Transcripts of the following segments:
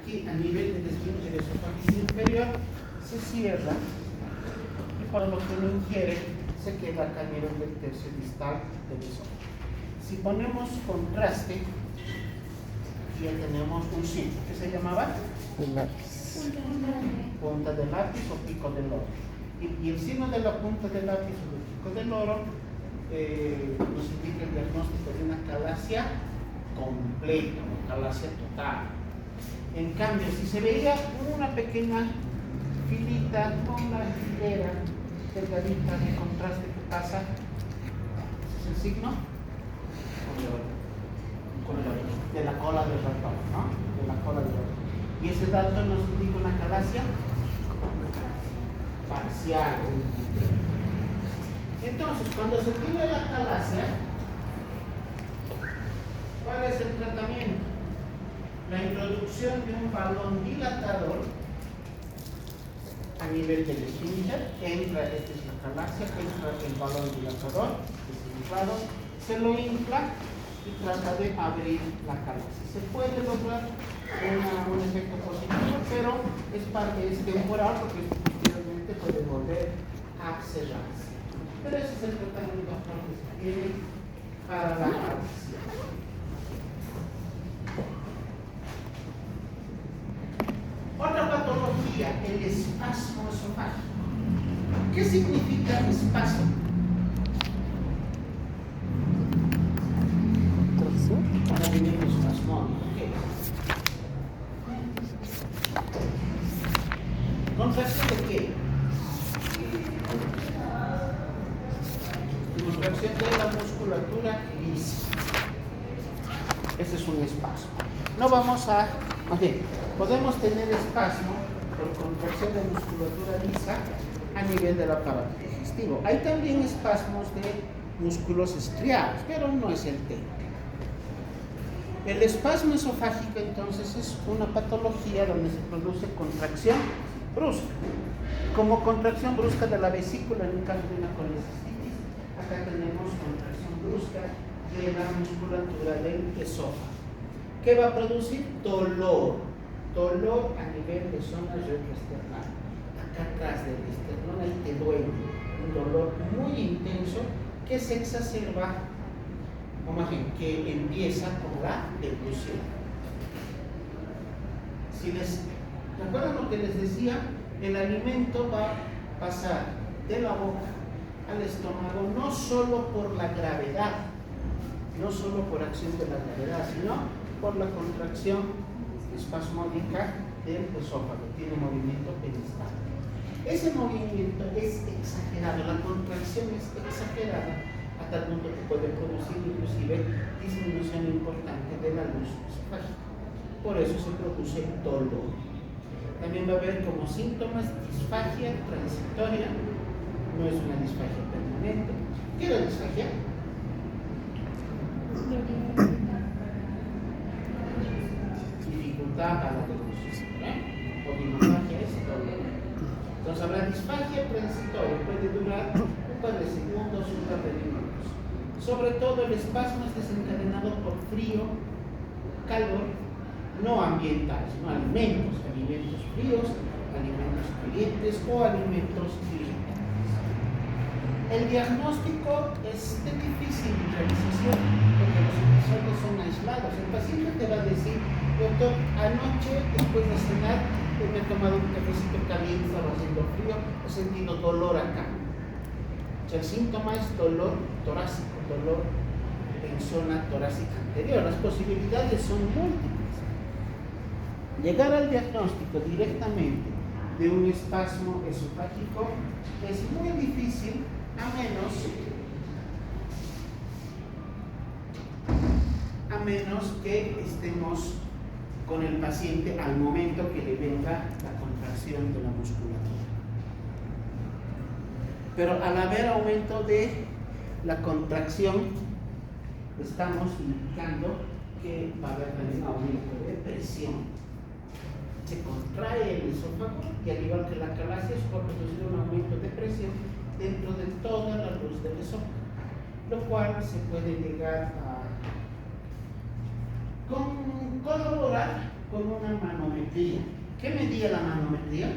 aquí a nivel del esfínter esofágico inferior se cierra y para lo que uno ingiere se queda acá a nivel del tercio distal del esófago. Si ponemos contraste, ya tenemos un sitio que se llamaba punta de lápiz o pico del oro. Y el signo de la punta del lápiz o del pico del oro nos indica el diagnóstico de una calasia completa, una calasia total. En cambio, si se veía una pequeña filita con la hilera delgadita de contraste que pasa, ¿ese es el signo? De la cola del ratón, ¿no? De la cola del ratón. Y ese dato nos indica una calasia parcial. Entonces, cuando se tiene la calasia, ¿cuál es el tratamiento? La introducción de un balón dilatador a nivel del esfínter. Entra, esta es la calasia, entra el balón dilatador, se lo infla y trata de abrir la calasia. Se puede lograr un efecto positivo, pero es temporal porque posteriormente puede volver a cerrarse. Pero ese es el tratamiento actual que se tiene para la calasia. Otra patología, el espasmo esofágico. ¿Qué significa espasmo? Movimiento espasmódico. ¿Qué es? ¿Contracción de qué? Contracción de la musculatura lisa. Ese es un espasmo. No vamos a... podemos tener espasmo por contracción de musculatura lisa a nivel del aparato digestivo. Hay también espasmos de músculos estriados, pero no es el tema. El espasmo esofágico entonces es una patología donde se produce contracción brusca. Como contracción brusca de la vesícula en un caso de una colecistitis, acá tenemos contracción brusca de la musculatura del esófago. ¿Qué va a producir? Dolor a nivel de zona retroesternal. Acá atrás del esternón ahí te duele, un dolor muy intenso que se exacerba, o más bien que empieza con la deglución. ¿Recuerdan lo que les decía? El alimento va a pasar de la boca al estómago no solo por la gravedad, no solo por acción de la gravedad, sino por la contracción espasmódica del esófago. Tiene movimiento peristalto. Ese movimiento es exagerado, la contracción es exagerada a tal punto que puede producir inclusive disminución importante de la luz esofágica. Por eso se produce dolor. También va a haber como síntomas disfagia transitoria, no es una disfagia permanente. ¿Qué es la disfagia? Dificultad a la deglución, o disfagia es dolor. Entonces habrá disfagia transitoria, puede durar un par de segundos, un par de minutos. Sobre todo el espasmo es desencadenado por frío, calor, no ambientales, no alimentos fríos, alimentos calientes o alimentos irritantes. El diagnóstico es de difícil realización porque los episodios son aislados. El paciente te va a decir: doctor, anoche después de cenar me he tomado un cafecito caliente, estaba haciendo frío, he sentido dolor acá. O sea, el síntoma es dolor torácico, dolor en zona torácica anterior. Las posibilidades son múltiples. Llegar al diagnóstico directamente de un espasmo esofágico es muy difícil a menos que estemos con el paciente al momento que le venga la contracción de la musculatura. Pero al haber aumento de la contracción, estamos indicando que va a haber también aumento de presión. Se contrae el esófago y al igual que la calasia, eso va a producir un aumento de presión dentro de toda la luz del esófago, lo cual se puede llegar a colaborar con una manometría. ¿Qué medía la manometría?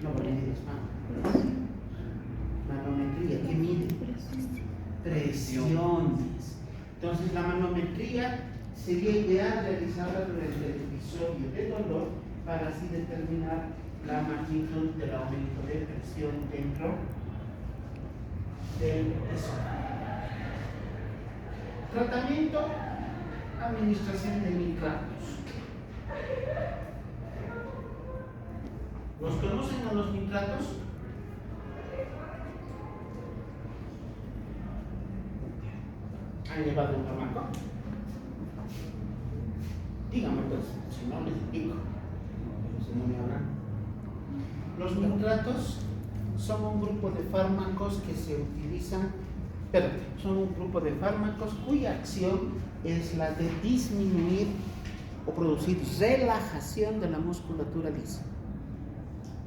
No mide mano. Manometría, ¿qué mide? Presiones. Entonces la manometría sería ideal realizarla durante el episodio de dolor para así determinar la magnitud del aumento de presión dentro del esófago. Tratamiento, administración de nitratos. ¿Los conocen a los nitratos? ¿Han llevado un fármaco? Dígame pues, si no les explico, si no me hablan. Los nitratos son un grupo de fármacos que se utilizan, son un grupo de fármacos cuya acción es la de disminuir o producir relajación de la musculatura lisa.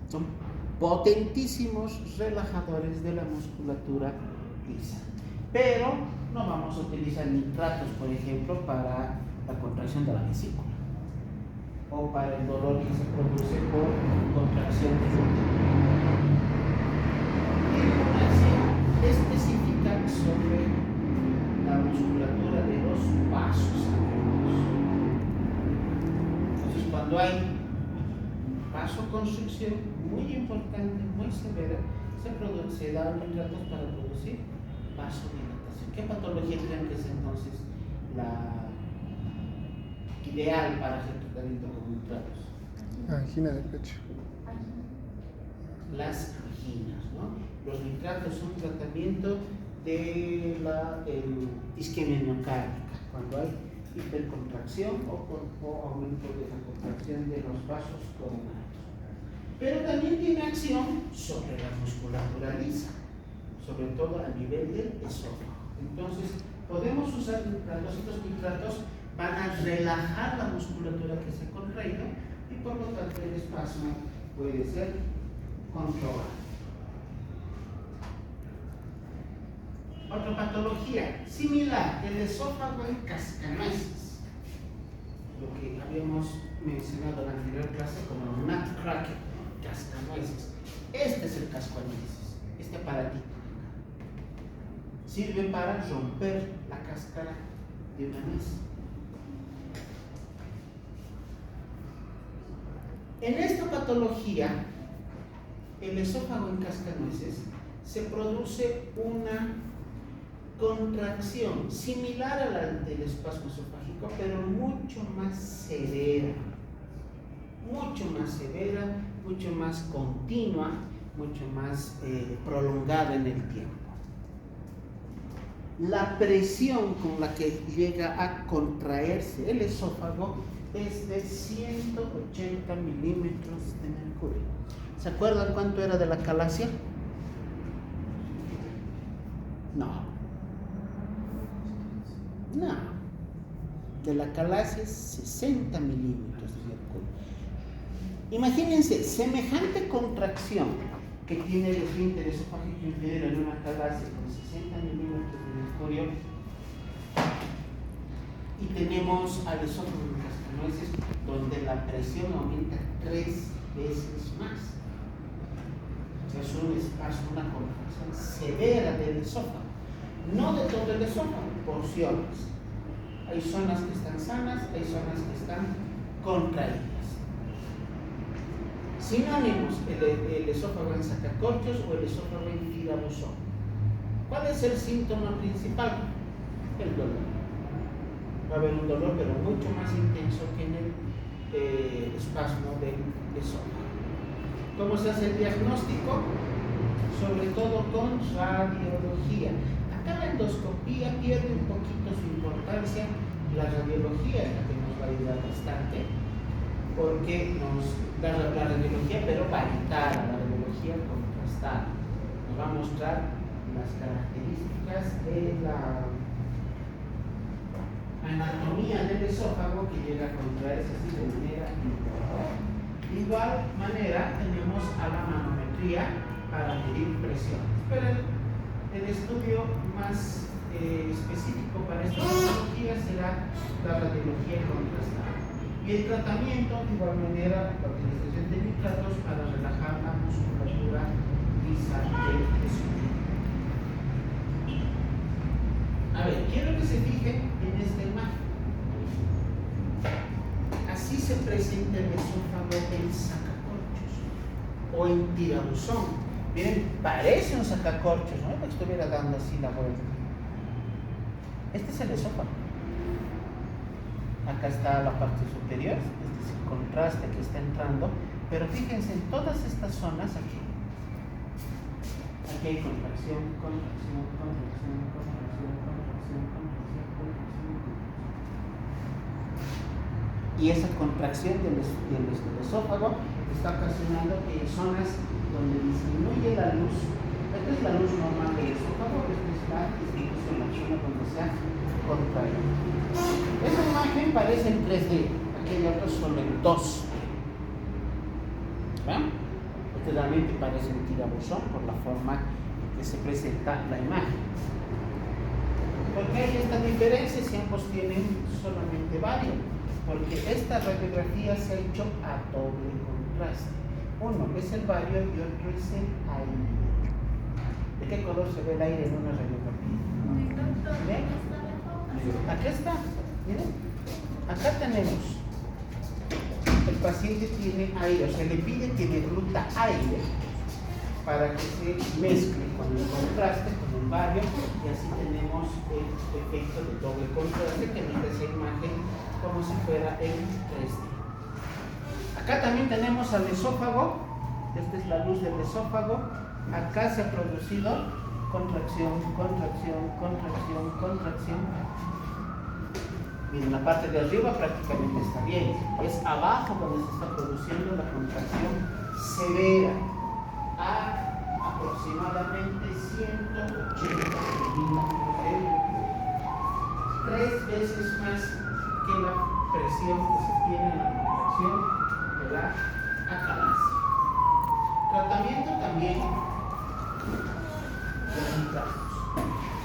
Son potentísimos relajadores de la musculatura lisa. Pero no vamos a utilizar nitratos, por ejemplo, para la contracción de la vesícula o para el dolor que se produce por contracción de tiene una acción específica sobre la musculatura de los vasos sanguíneos. Entonces, cuando hay vasoconstricción muy importante, muy severa, se dan nitratos para producir vasodilatación. ¿Qué patología creen que es entonces la ideal para hacer tratamiento con nitratos? Angina de pecho. Las anginas, ¿no? Los nitratos son tratamiento de la isquemia miocárdica, cuando hay hipercontracción o aumento de la contracción de los vasos coronarios. Pero también tiene acción sobre la musculatura lisa, sobre todo a nivel del esófago. Entonces, podemos usar nitratos. Estos nitratos van a relajar la musculatura que se ha contraído y por lo tanto el espasmo puede ser controlado. Otra patología similar, el esófago en cascanueces, lo que habíamos mencionado en la anterior clase como nutcracker, cascanueces. Este es el cascanueces, este aparatito. Sirve para romper la cáscara de una nuez. En esta patología, el esófago en cascanueces, se produce una contracción similar a la del espasmo esofágico, pero mucho más severa, mucho más continua, mucho más prolongada en el tiempo. La presión con la que llega a contraerse el esófago es de 180 milímetros de mercurio. ¿Se acuerdan cuánto era de la calasia? No. De la calasia es 60 milímetros de mercurio. Imagínense, semejante contracción que tiene el esfínter esofágico inferior en una calasia con 60 milímetros de mercurio, y tenemos al esófago en cascanueces donde la presión aumenta 3 veces más. O sea, es un espasmo, una contracción severa del esófago, no de todo el esófago, porciones. Hay zonas que están sanas, hay zonas que están contraídas. Sinónimos, el esófago en sacacorchos o el esófago en tirabuzón. ¿Cuál es el síntoma principal? El dolor. Va a haber un dolor, pero mucho más intenso que en el espasmo del esófago. ¿Cómo se hace el diagnóstico? Sobre todo con radiología. Acá la endoscopía pierde un poquito su importancia. La radiología es la que nos va a ayudar bastante, porque la radiología, pero paritada, la radiología contrastada, nos va a mostrar las características de la anatomía del esófago que llega a contraerse así de manera importante. De igual manera tenemos a la manometría para medir presiones, pero el estudio más específico para esta patología será la radiología contrastada. Y el tratamiento, de igual manera, la utilización de nitratos para relajar la musculatura lisa del esófago. A ver, quiero que se fijen en esta imagen. Así se presenta el esófago en sacacorchos o en tirabuzón. Miren, parece un sacacorchos, ¿no? Que estuviera dando así la vuelta. Este es el esófago. Acá está la parte superior, este es el contraste que está entrando, pero fíjense en todas estas zonas aquí. Aquí hay contracción, contracción, contracción, contracción, contracción, contracción, contracción. Y esa contracción del esófago está ocasionando que en zonas donde disminuye la luz, esta es la luz normal del esófago, esta es la distribución en la zona donde se ha contraído. Esta imagen parece en 3D, aquella otra solo en 2. ¿Ven? Este realmente parece un tirabuzón por la forma en que se presenta la imagen. ¿Por qué hay esta diferencia si ambos tienen solamente vario? Porque esta radiografía se ha hecho a doble contraste. Uno es el vario y otro es el aire. ¿De qué color se ve el aire en una radiografía? ¿Ven? Acá está, miren. Acá tenemos. El paciente tiene aire, o sea, le pide que degluta aire para que se mezcle con el contraste, con el vario, y así tenemos el efecto de doble contraste que emite esa imagen como si fuera en 3D. Acá también tenemos al esófago, esta es la luz del esófago, acá se ha producido contracción, contracción, contracción, contracción. Miren, la parte de arriba prácticamente está bien, es abajo donde se está produciendo la contracción severa a aproximadamente 180 milímetros de mercurio, 3 veces más que la presión que se tiene en la contracción de la acalasia. Tratamiento también de nitratos.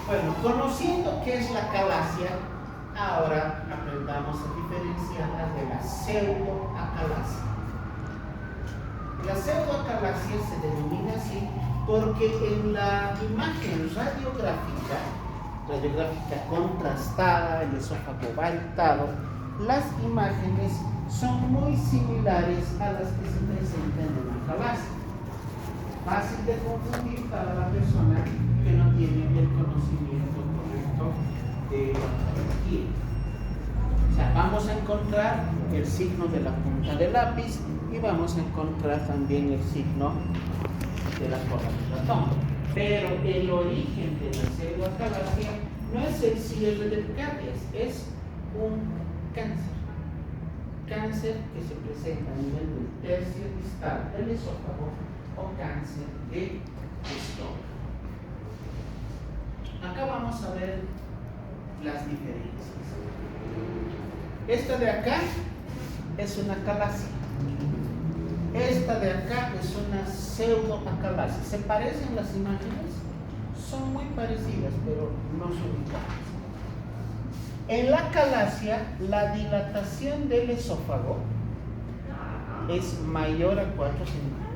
Bueno, conociendo qué es la acalasia, ahora aprendamos a diferenciarla de la pseudoacalasia. La pseudoacalasia se denomina así porque en la imagen radiográfica contrastada, el esófago varitado, las imágenes son muy similares a las que se presentan en la acalasia. Fácil de confundir para la persona que no tiene el conocimiento correcto de la patología. O sea, vamos a encontrar el signo de la punta del lápiz y vamos a encontrar también el signo de la cola del ratón. Pero el origen de la pseudoacalasia no es el cierre de epicardias, es un cáncer. Cáncer que se presenta a nivel del tercio distal del esófago o cáncer de estómago. Acá vamos a ver las diferencias. Esta de acá es una acalasia. Esta de acá es una pseudoacalasia. ¿Se parecen las imágenes? Son muy parecidas, pero no son iguales. En la acalasia, la dilatación del esófago es mayor a 4 centímetros.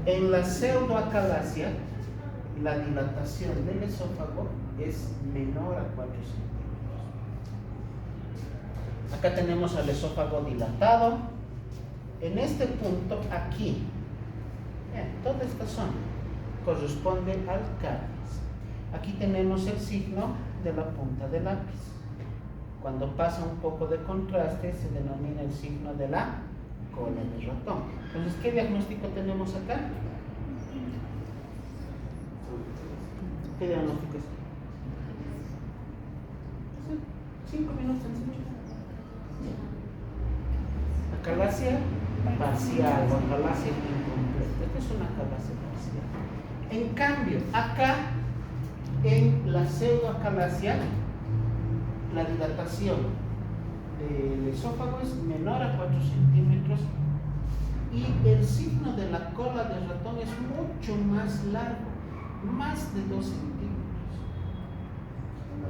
En la pseudoacalasia, la dilatación del esófago es menor a 4 centímetros. Acá tenemos al esófago dilatado. En este punto, aquí, toda esta zona corresponde al cáliz. Aquí tenemos el signo de la punta del lápiz. Cuando pasa un poco de contraste, se denomina el signo de la cola del ratón. Entonces, ¿qué diagnóstico tenemos acá? ¿Qué diagnóstico es? 5 minutos sencillo. Acalasia parcial o acalasia incompleta. Esta es una acalasia parcial. En cambio, acá en la pseudoacalasia, la dilatación del esófago es menor a 4 centímetros y el signo de la cola del ratón es mucho más largo, más de 2 centímetros.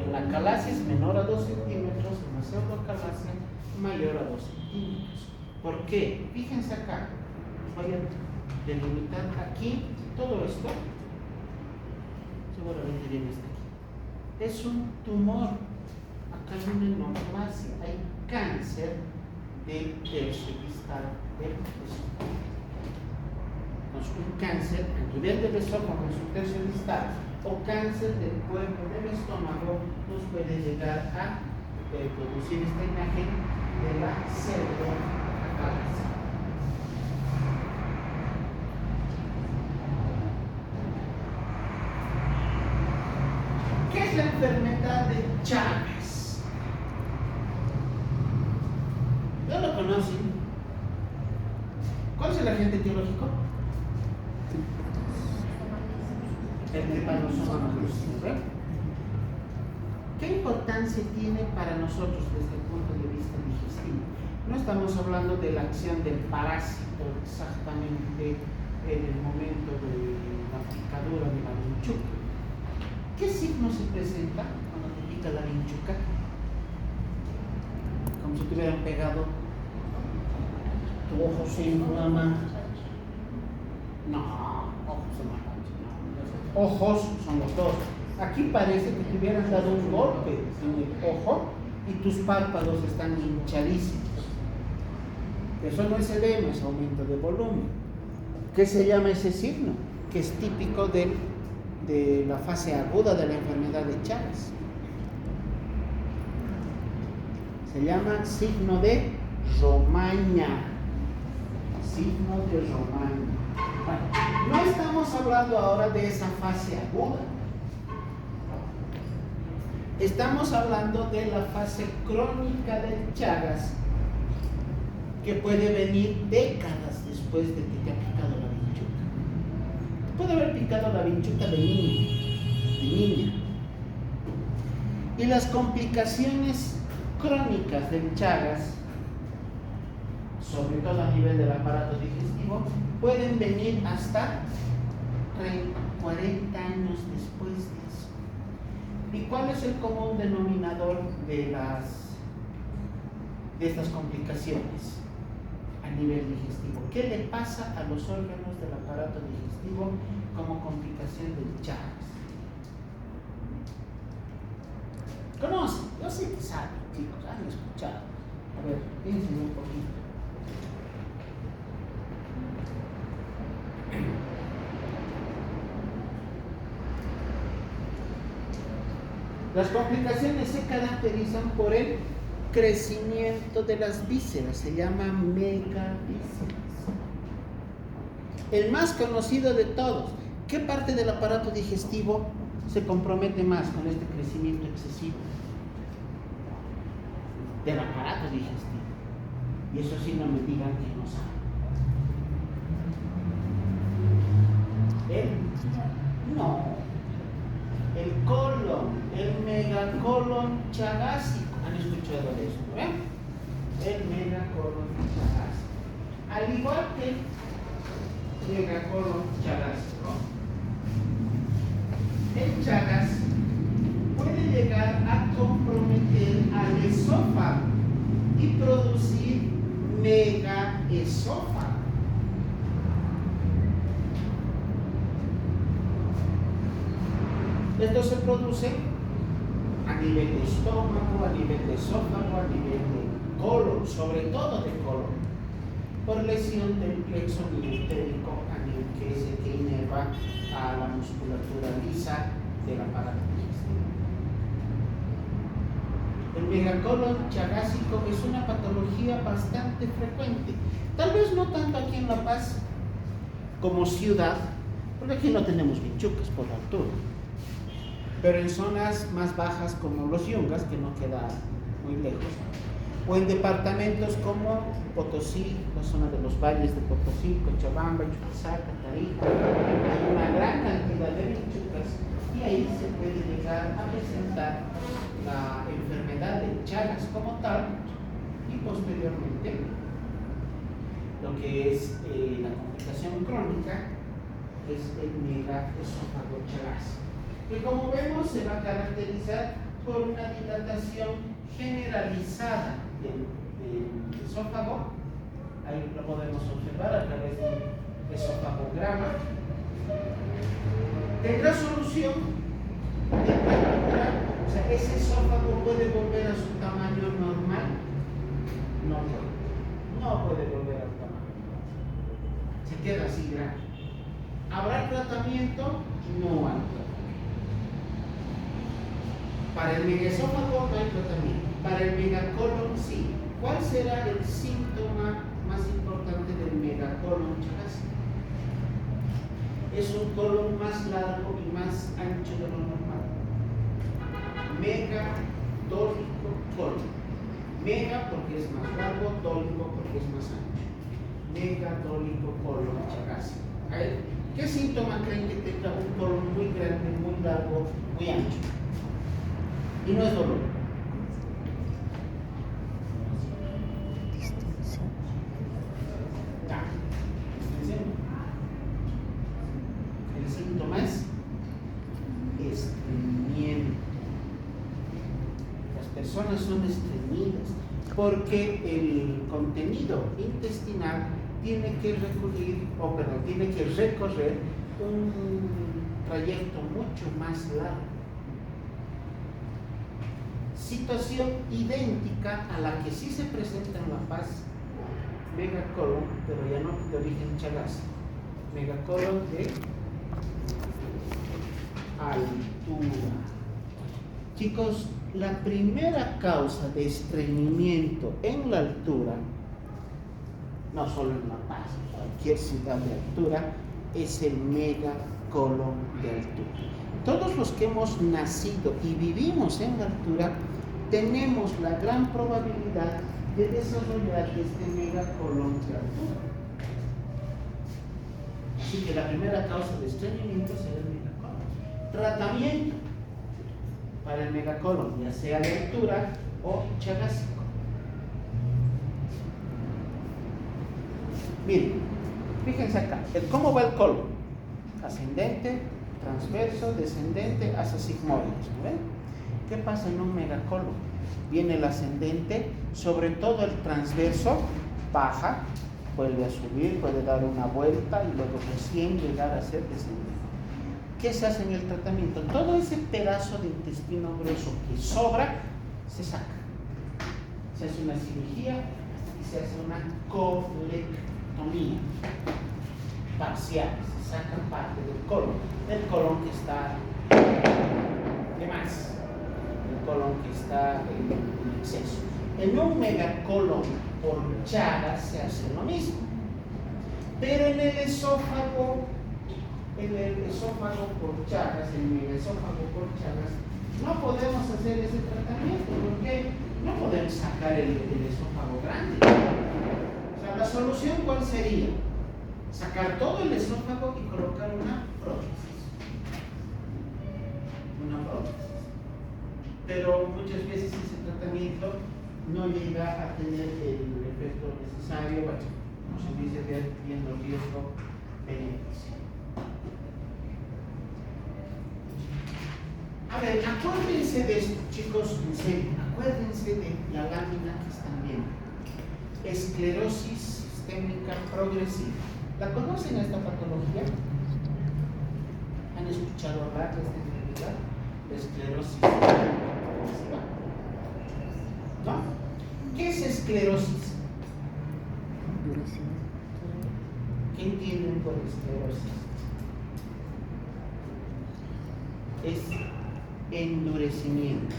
En la calasia es menor a 2 centímetros, en la pseudocalasia mayor a 2 centímetros. ¿Por qué? Fíjense acá. Voy a delimitar aquí todo esto. Seguramente viene hasta aquí. Es un tumor. Acá hay una neoplasia, hay cáncer del tercio distal del esófago. Entonces, un cáncer a nivel del esófago en su tercio distal o cáncer del cuerpo del estómago nos puede llegar a producir esta imagen de la pseudocalasia. ¿Qué es la enfermedad de Chagas? ¿Ya lo conocen? ¿Cuál es el agente etiológico? El tripanosoma cruzi. ¿Qué importancia tiene para nosotros desde el punto de vista digestivo? No estamos hablando de la acción del parásito exactamente en el momento de la picadura de la vinchuca. ¿Qué signo se presenta cuando te pica la vinchuca? Como si te hubieran pegado. Tu ojo se inflama. No, ojos se matan. No. Ojos son los dos. Aquí parece que te hubieran dado un golpe en el ojo y tus párpados están hinchadísimos. Eso no es edema, es aumento de volumen. ¿Qué se llama ese signo? Que es típico de la fase aguda de la enfermedad de Chagas. Se llama signo de Romaña. Signo de Romaña. Bueno, no estamos hablando ahora de esa fase aguda. Estamos hablando de la fase crónica de Chagas, que puede venir décadas después de que te ha picado la vinchuca. Te puede haber picado la vinchuca de niña. Y las complicaciones crónicas del Chagas, sobre todo a nivel del aparato digestivo, pueden venir hasta 30, 40 años después de eso. ¿Y cuál es el común denominador de estas complicaciones a nivel digestivo? ¿Qué le pasa a los órganos del aparato digestivo como complicación del Chagas? ¿Conocen? Yo sé que saben, chicos, han escuchado. A ver, piensen un poquito. Las complicaciones se caracterizan por el crecimiento de las vísceras, se llama megavísceras. El más conocido de todos. ¿Qué parte del aparato digestivo se compromete más con este crecimiento excesivo? Del aparato digestivo. Y eso sí, no me digan que no saben. No. El colon, el megacolon chagásico. ¿Han escuchado de eso? El megacolon chagásico. Al igual que el megacolon chagásico, el Chagas puede llegar a comprometer al esófago y producir megaesófago. Esto se produce a nivel de estómago, a nivel de esófago, a nivel de colon, sobre todo de colon, por lesión del plexo nigrotérico que es el que inerva a la musculatura lisa del aparato digestivo. El megacolon chagásico es una patología bastante frecuente, tal vez no tanto aquí en La Paz como ciudad, porque aquí no tenemos vinchucas por la altura. Pero en zonas más bajas como los Yungas, que no queda muy lejos, o en departamentos como Potosí, la zona de los valles de Potosí, Cochabamba, Chuquisaca, Tarija, hay una gran cantidad de vinchucas y ahí se puede llegar a presentar la enfermedad de Chagas como tal y posteriormente lo que es la complicación crónica es el megaesófago chagásico, que como vemos se va a caracterizar por una dilatación generalizada del esófago. Ahí lo podemos observar a través del esofagograma. Tendrá solución de fractura, o sea, ese esófago puede volver a su tamaño normal. No puede volver al tamaño normal. Se queda así grande. ¿Habrá tratamiento? No hay tratamiento. Para el megaesófago no hay tratamiento. Para el megacolon sí. ¿Cuál será el síntoma más importante del megacolon chagásico? Es un colon más largo y más ancho de lo normal. Megadólico colon. Mega porque es más largo, dólico porque es más ancho. Megadólico colon chagásico. ¿Qué síntoma creen que tenga un colon muy grande, muy largo, muy ancho? Y no es dolor. El síntoma es estreñimiento. Las personas son estreñidas porque el contenido intestinal tiene que recorrer un trayecto mucho más largo. Situación idéntica a la que sí se presenta en la fase megacolon, pero ya no de origen chagásico. Megacolon de altura. Chicos, la primera causa de estreñimiento en la altura, no solo en La Paz, cualquier ciudad de altura, es el megacolon de altura. Todos los que hemos nacido y vivimos en la altura tenemos la gran probabilidad de desarrollar este megacolon de altura. Así que la primera causa de estreñimiento será el megacolon. Tratamiento para el megacolon, ya sea de altura o chagásico. Miren, fíjense acá, ¿cómo va el colon? Ascendente, transverso, descendente, hacia sigmoides, ¿no ven? ¿Qué pasa en un megacolon? Viene el ascendente, sobre todo el transverso, baja, vuelve a subir, puede dar una vuelta y luego recién llegar a ser descendente. ¿Qué se hace en el tratamiento? Todo ese pedazo de intestino grueso que sobra, se saca. Se hace una cirugía y se hace una colectomía parcial. Se saca parte del colon que está de más, el colon que está en exceso. En un megacolon por Chagas se hace lo mismo, pero en el esófago por Chagas, el megaesófago por Chagas, no podemos hacer ese tratamiento porque no podemos sacar el esófago grande. O sea, la solución ¿cuál sería? Sacar todo el esófago y colocar una prótesis. Pero muchas veces ese tratamiento no llega a tener el efecto necesario, bueno, como se dice, viendo riesgo-beneficio. A ver, acuérdense de esto, chicos, en serio, acuérdense de la lámina que están viendo. Esclerosis sistémica progresiva. ¿La conocen esta patología? ¿Han escuchado hablar de esta enfermedad? La esclerosis sistémica progresiva. ¿No? ¿Qué es esclerosis? ¿Qué entienden por esclerosis? Es endurecimiento.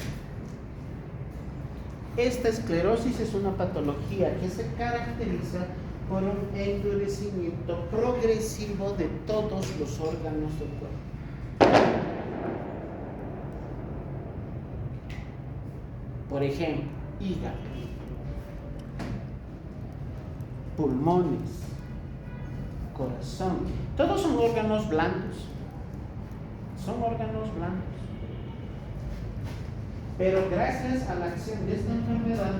Esta esclerosis es una patología que se caracteriza por un endurecimiento progresivo de todos los órganos del cuerpo. Por ejemplo, hígado, pulmones, corazón, todos son órganos blandos. Son órganos blancos. Pero gracias a la acción de esta enfermedad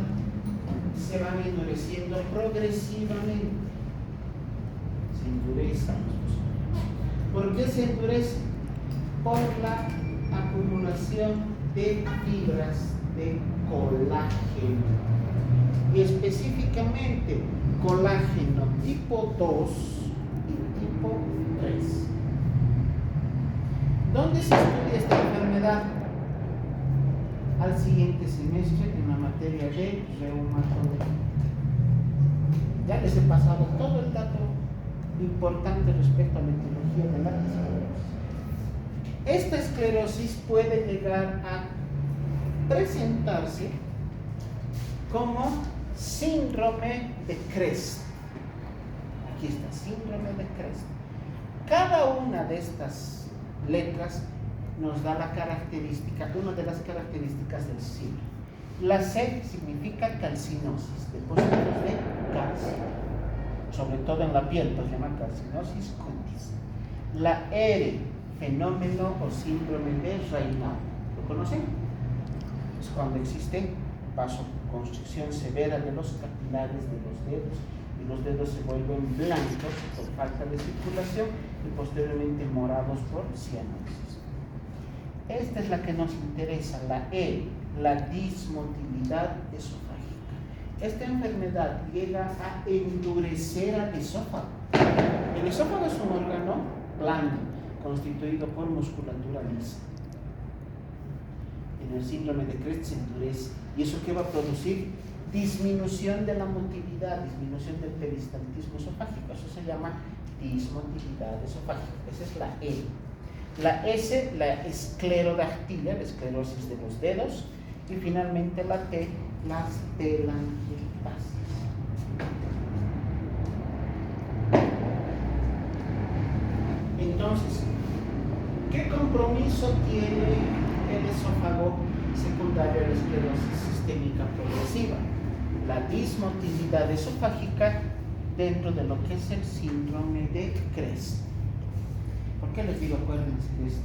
se van endureciendo progresivamente. Se endurecen. ¿Por qué se endurece? Por la acumulación de fibras de colágeno. Y específicamente colágeno tipo 2 y tipo 3. ¿Dónde se estudia esta enfermedad? Al siguiente semestre en la materia de reumatología. Ya les he pasado todo el dato importante respecto a la etiología de la esclerosis. Esta esclerosis puede llegar a presentarse como síndrome de Crest. Aquí está, síndrome de Crest. Cada una de estas letras nos da la característica, una de las características del signo. La C significa calcinosis, depósitos de calcio, sobre todo en la piel, pues se llama calcinosis cutis. La R, fenómeno o síndrome de Raynaud. ¿Lo conocen? Es cuando existe vasoconstricción severa de los capilares de los dedos y los dedos se vuelven blancos por falta de circulación y posteriormente morados por cianosis. Esta es la que nos interesa, la E, la dismotilidad esofágica. Esta enfermedad llega a endurecer al esófago. El esófago es un órgano blando, constituido por musculatura lisa. En el síndrome de Crest se endurece. ¿Y eso qué va a producir? Disminución de la motilidad, disminución del peristaltismo esofágico. Eso se llama dismotilidad esofágica. Esa es la E. La S, la esclerodactilia, la esclerosis de los dedos. Y finalmente la T, las telangiectasias. Entonces, ¿qué compromiso tiene el esófago secundario a la esclerosis sistémica progresiva? La dismotilidad esofágica dentro de lo que es el síndrome de Crest. ¿Por qué les digo acuérdense de esto?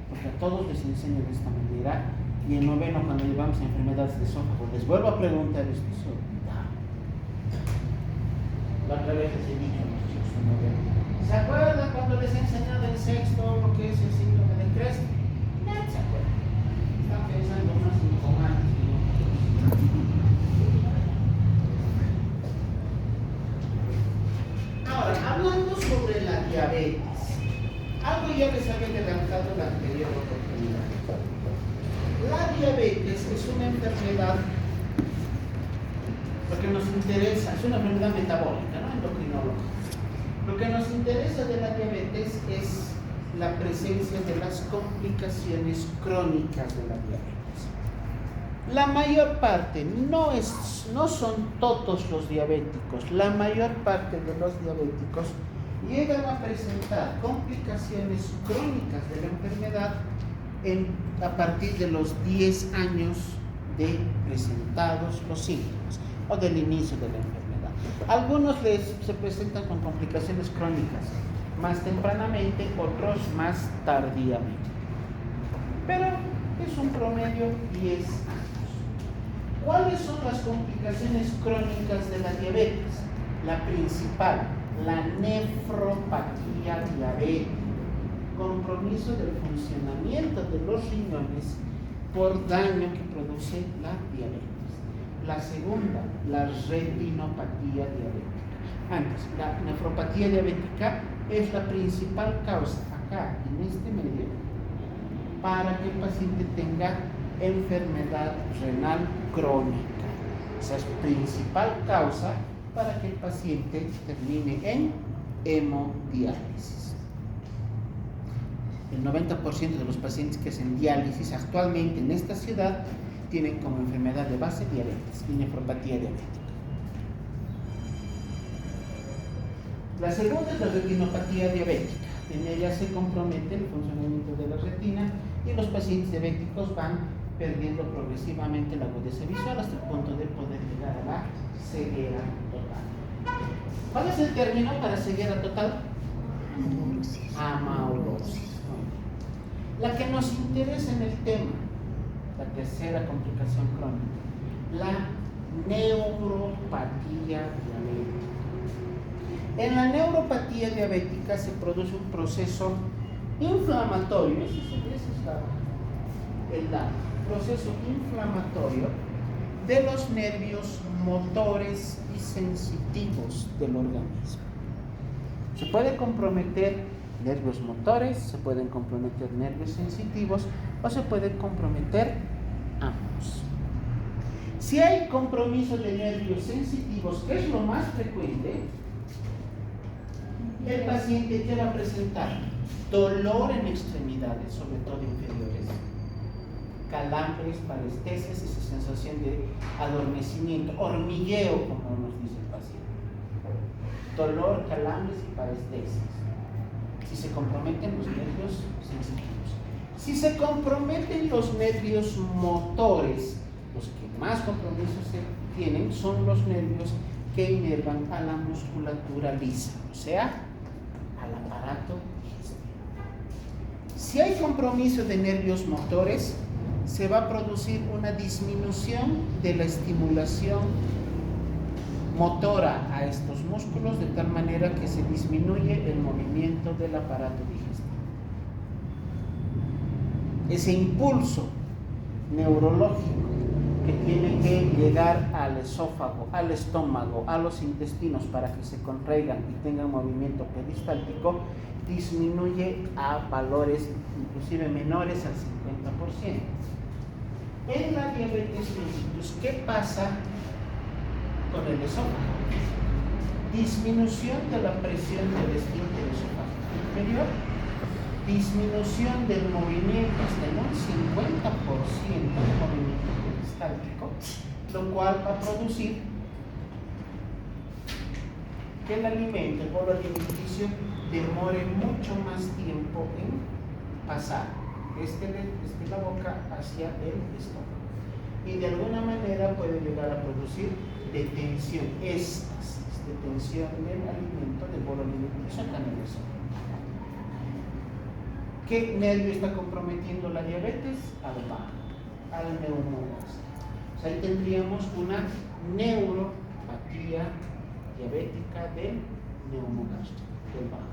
Porque a todos les enseño de esta manera y en noveno cuando llevamos a enfermedades de esófago les vuelvo a preguntar esto. La otra vez les he dicho a los chicos en noveno. ¿Se acuerdan cuando les he enseñado en sexto lo que es el síndrome de Crest? No se acuerdan. Están pensando más en comandos. Ahora, hablando sobre la diabetes. Algo ya les había adelantado en la anterior oportunidad. La diabetes es una enfermedad, lo que nos interesa, es una enfermedad metabólica, no endocrinológica. Lo que nos interesa de la diabetes es la presencia de las complicaciones crónicas de la diabetes. La mayor parte, no son todos los diabéticos, la mayor parte de los diabéticos llegan a presentar complicaciones crónicas de la enfermedad a partir de los 10 años de presentados los síntomas o del inicio de la enfermedad. Algunos se presentan con complicaciones crónicas más tempranamente, otros más tardíamente. Pero es un promedio 10 años. ¿Cuáles son las complicaciones crónicas de la diabetes? La principal, la nefropatía diabética, compromiso del funcionamiento de los riñones por daño que produce la diabetes. La segunda, la retinopatía diabética. Antes, la nefropatía diabética es la principal causa acá en este medio para que el paciente tenga enfermedad renal crónica. Esa es la principal causa para que el paciente termine en hemodiálisis. El 90% de los pacientes que hacen diálisis actualmente en esta ciudad tienen como enfermedad de base diabetes y nefropatía diabética. La segunda es la retinopatía diabética. En ella se compromete el funcionamiento de la retina y los pacientes diabéticos van perdiendo progresivamente la agudeza visual hasta el punto de poder llegar a la ceguera total. ¿Cuál es el término para ceguera total? Amaurosis. La que nos interesa en el tema, la tercera complicación crónica, la neuropatía diabética. En la neuropatía diabética se produce un proceso inflamatorio, el daño, proceso inflamatorio de los nervios motores y sensitivos del organismo. Se puede comprometer nervios motores, se pueden comprometer nervios sensitivos o se pueden comprometer ambos. Si hay compromiso de nervios sensitivos, que es lo más frecuente, el paciente que va a presentar dolor en extremidades, sobre todo inferiores, calambres, parestesias, esa sensación de adormecimiento, hormigueo, como nos dice el paciente. Dolor, calambres y parestesias. Si se comprometen los nervios sensitivos. Si se comprometen los nervios motores, los que más compromisos se tienen son los nervios que inervan a la musculatura lisa, o sea, al aparato digestivo. Si hay compromiso de nervios motores, se va a producir una disminución de la estimulación motora a estos músculos, de tal manera que se disminuye el movimiento del aparato digestivo. Ese impulso neurológico que tiene que llegar al esófago, al estómago, a los intestinos para que se contraigan y tengan movimiento peristáltico, disminuye a valores inclusive menores al 50%. En la diabetes mellitus, ¿qué pasa con el esófago? Disminución de la presión del esfínter esofágico inferior, disminución del movimiento hasta en un 50% del movimiento peristáltico, lo cual va a producir que el alimento, el bolo alimenticio, demore mucho más tiempo en pasar desde la boca hacia el estómago. Y de alguna manera puede llegar a producir detención, éstasis, detención del alimento, del bolo alimenticio en el esófago. ¿Qué nervio está comprometiendo la diabetes? Al bajo, al neumogástrico. O sea, ahí tendríamos una neuropatía diabética del neumogástrico, del bajo.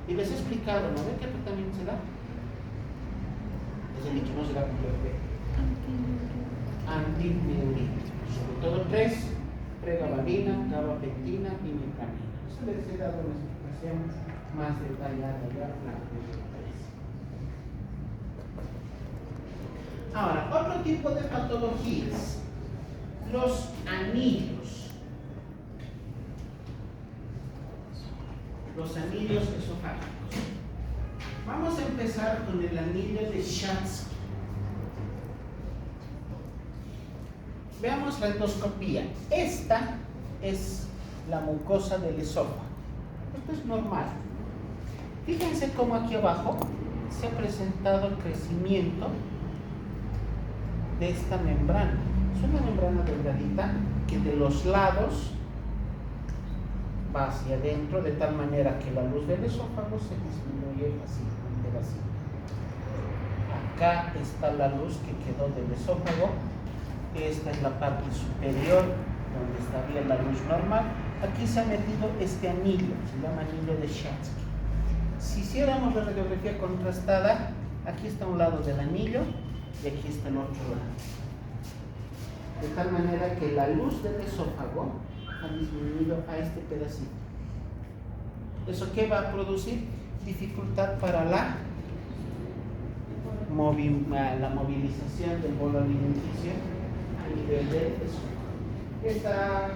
Y les he explicado, ¿no ven qué tratamiento se da? Les he dicho, no se da con antineuríticos, sobre todo 3, pregabalina, gabapentina y mipramina. Eso les he dado una explicación más detallada ya la de 3. Ahora, otro tipo de patologías, los anillos. Los anillos esofágicos. Vamos a empezar con el anillo de Schatzki. Veamos la endoscopía. Esta es la mucosa del esófago. Esto es normal. Fíjense cómo aquí abajo se ha presentado el crecimiento de esta membrana. Es una membrana delgadita que de los lados va hacia adentro, de tal manera que la luz del esófago se disminuye fácilmente así. Acá está la luz que quedó del esófago. Esta es la parte superior donde estaría la luz normal. Aquí se ha metido este anillo, se llama anillo de Schatzki. Si hiciéramos la radiografía contrastada, aquí está un lado del anillo y aquí está el otro lado. De tal manera que la luz del esófago ha disminuido a este pedacito. ¿Eso qué va a producir? Dificultad para la movilización del bolo alimenticio a nivel del esófago. Esta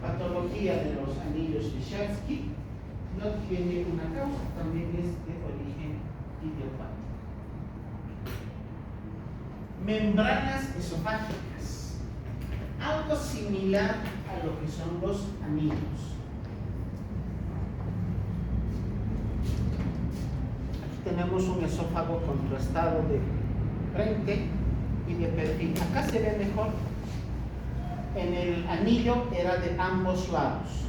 patología de los anillos de Schatzki no tiene una causa, también es de origen idiopático. Membranas esofágicas, algo similar a lo que son los anillos. Aquí tenemos un esófago contrastado de frente y de perfil. Acá se ve mejor. En el anillo era de ambos lados,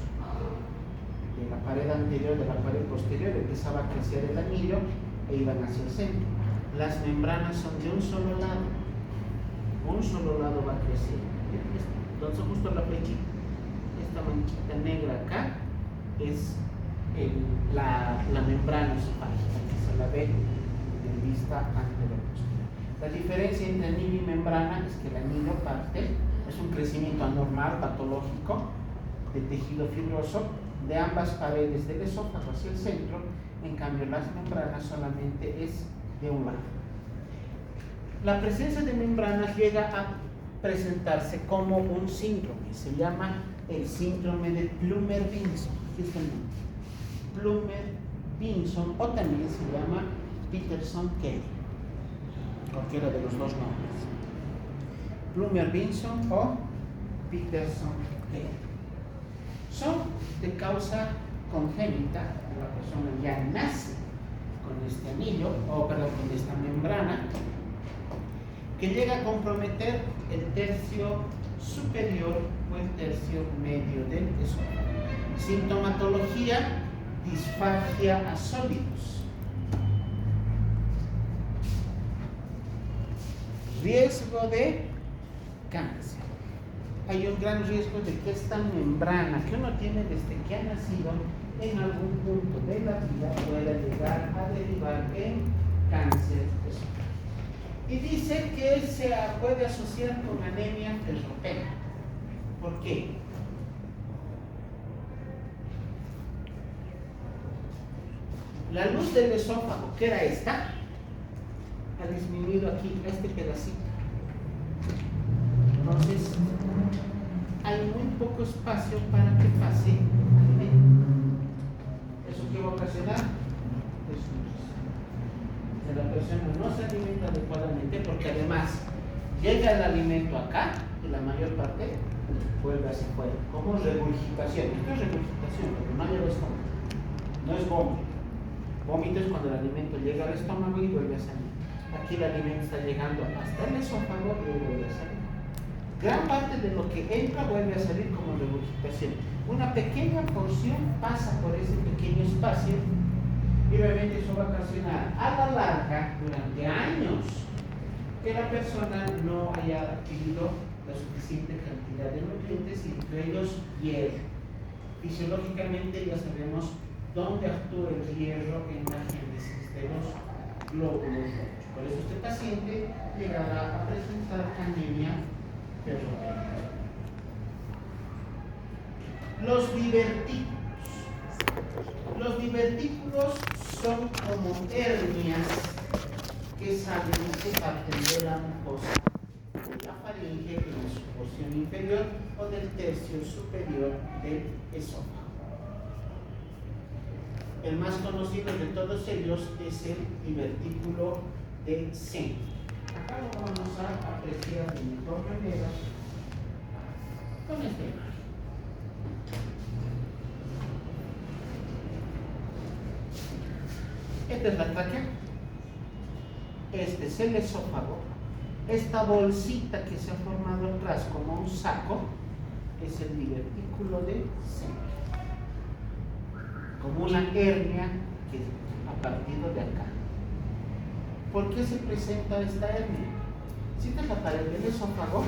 de la pared anterior, de la pared posterior, empezaba a crecer el anillo e iban hacia el centro. Las membranas son de un solo lado va a crecer. Entonces justo la flechita, esta manchita negra acá es la membrana esofágica, que se la ve de vista anterior posterior. La diferencia entre anillo y membrana es que el anillo parte, es un crecimiento anormal, patológico, de tejido fibroso de ambas paredes del esófago hacia el centro. En cambio, las membranas solamente es de un lado. La presencia de membranas llega a presentarse como un síndrome, se llama el síndrome de Plummer-Vinson. Aquí está el nombre. Plummer-Vinson, o también se llama Peterson-Kelly, cualquiera de los dos nombres. Plummer-Vinson o Peterson-Kelly. Son de causa congénita, la persona ya nace con este anillo, con esta membrana, que llega a comprometer el tercio superior o el tercio medio del esófago. Sintomatología: disfagia a sólidos. Riesgo de cáncer. Hay un gran riesgo de que esta membrana que uno tiene desde que ha nacido, en algún punto de la vida pueda llegar a derivar en cáncer esofágico. Y dice que se puede asociar con anemia ferropena. ¿Por qué? La luz del esófago, que era esta, ha disminuido aquí, a este pedacito. Entonces, hay muy poco espacio para que pase alimento. ¿Eso qué va a ocasionar? Desnutrición. Si la persona no se alimenta adecuadamente, porque además llega el alimento acá y la mayor parte vuelve hacia afuera, como regurgitación. Esto es regurgitación, porque no llega al estómago, no es vómito. Vómito es cuando el alimento llega al estómago y vuelve a salir. Aquí el alimento está llegando hasta el esófago y vuelve a salir. Gran parte de lo que entra vuelve a salir como regurgitación. Una pequeña porción pasa por ese pequeño espacio y obviamente eso va a ocasionar a la larga, durante años, que la persona no haya adquirido la suficiente cantidad de nutrientes, y entre ellos hierro. Fisiológicamente ya sabemos dónde actúa el hierro en la génesis de los glóbulos rojos. Por eso este paciente llegará a presentar anemia ferropénica. Los divertículos. Los divertículos son como hernias que salen y se parten de la mucosa de la faringe en su porción inferior o del tercio superior del esófago. El más conocido de todos ellos es el divertículo de Sen. Acá lo vamos a apreciar de mejor manera con esta imagen. Esta es la tráquea, este es el esófago. Esta bolsita que se ha formado atrás como un saco es el divertículo de Sen, como una hernia que ha partido de acá. ¿Por qué se presenta esta hernia? Si esta es la pared del esófago,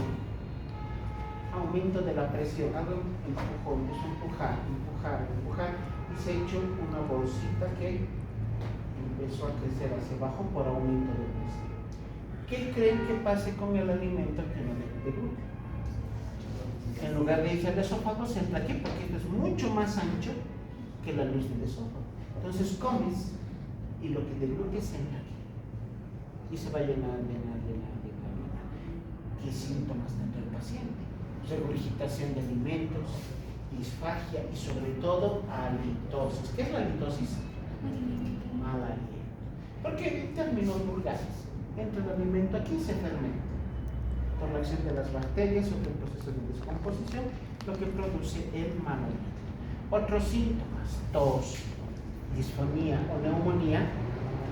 aumento de la presión, hago un empujón, es empujar, y se ha hecho una bolsita que empezó a crecer hacia abajo por aumento de presión. ¿Qué creen que pase con el alimento que no deglute? En lugar de irse al esófago, se entra aquí, porque esto es mucho más ancho que la luz del esófago. Entonces comes y lo que deglutes se entra aquí y se va a llenar. ¿Qué síntomas tendrá el paciente? Regurgitación de alimentos, disfagia y sobre todo halitosis. ¿Qué es la halitosis? Mal aliento. Porque en términos vulgares, entra el alimento aquí y se fermenta por la acción de las bacterias o el proceso de descomposición, lo que produce el mal aliento. Otros síntomas: tos, disfonía o neumonía,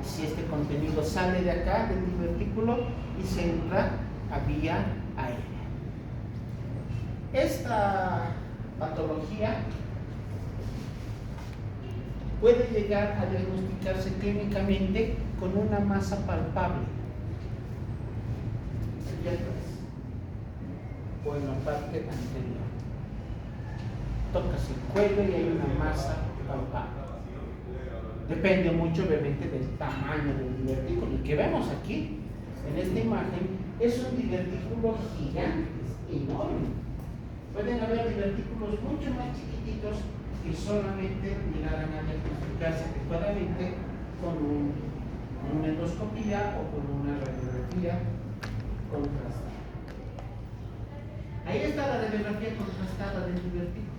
si este contenido sale de acá del divertículo y se entra a vía aérea. Esta patología puede llegar a diagnosticarse clínicamente con una masa palpable aquí atrás o en la parte anterior. Tocas el cuello y hay una masa palpable. Depende mucho obviamente del tamaño del divertículo. El que vemos aquí en esta imagen, es un divertículo gigante, enorme. Pueden haber divertículos mucho más chiquititos que solamente llegarán a diagnosticarse adecuadamente con una endoscopía o con una radiografía contrastada. Ahí está la radiografía contrastada del divertículo.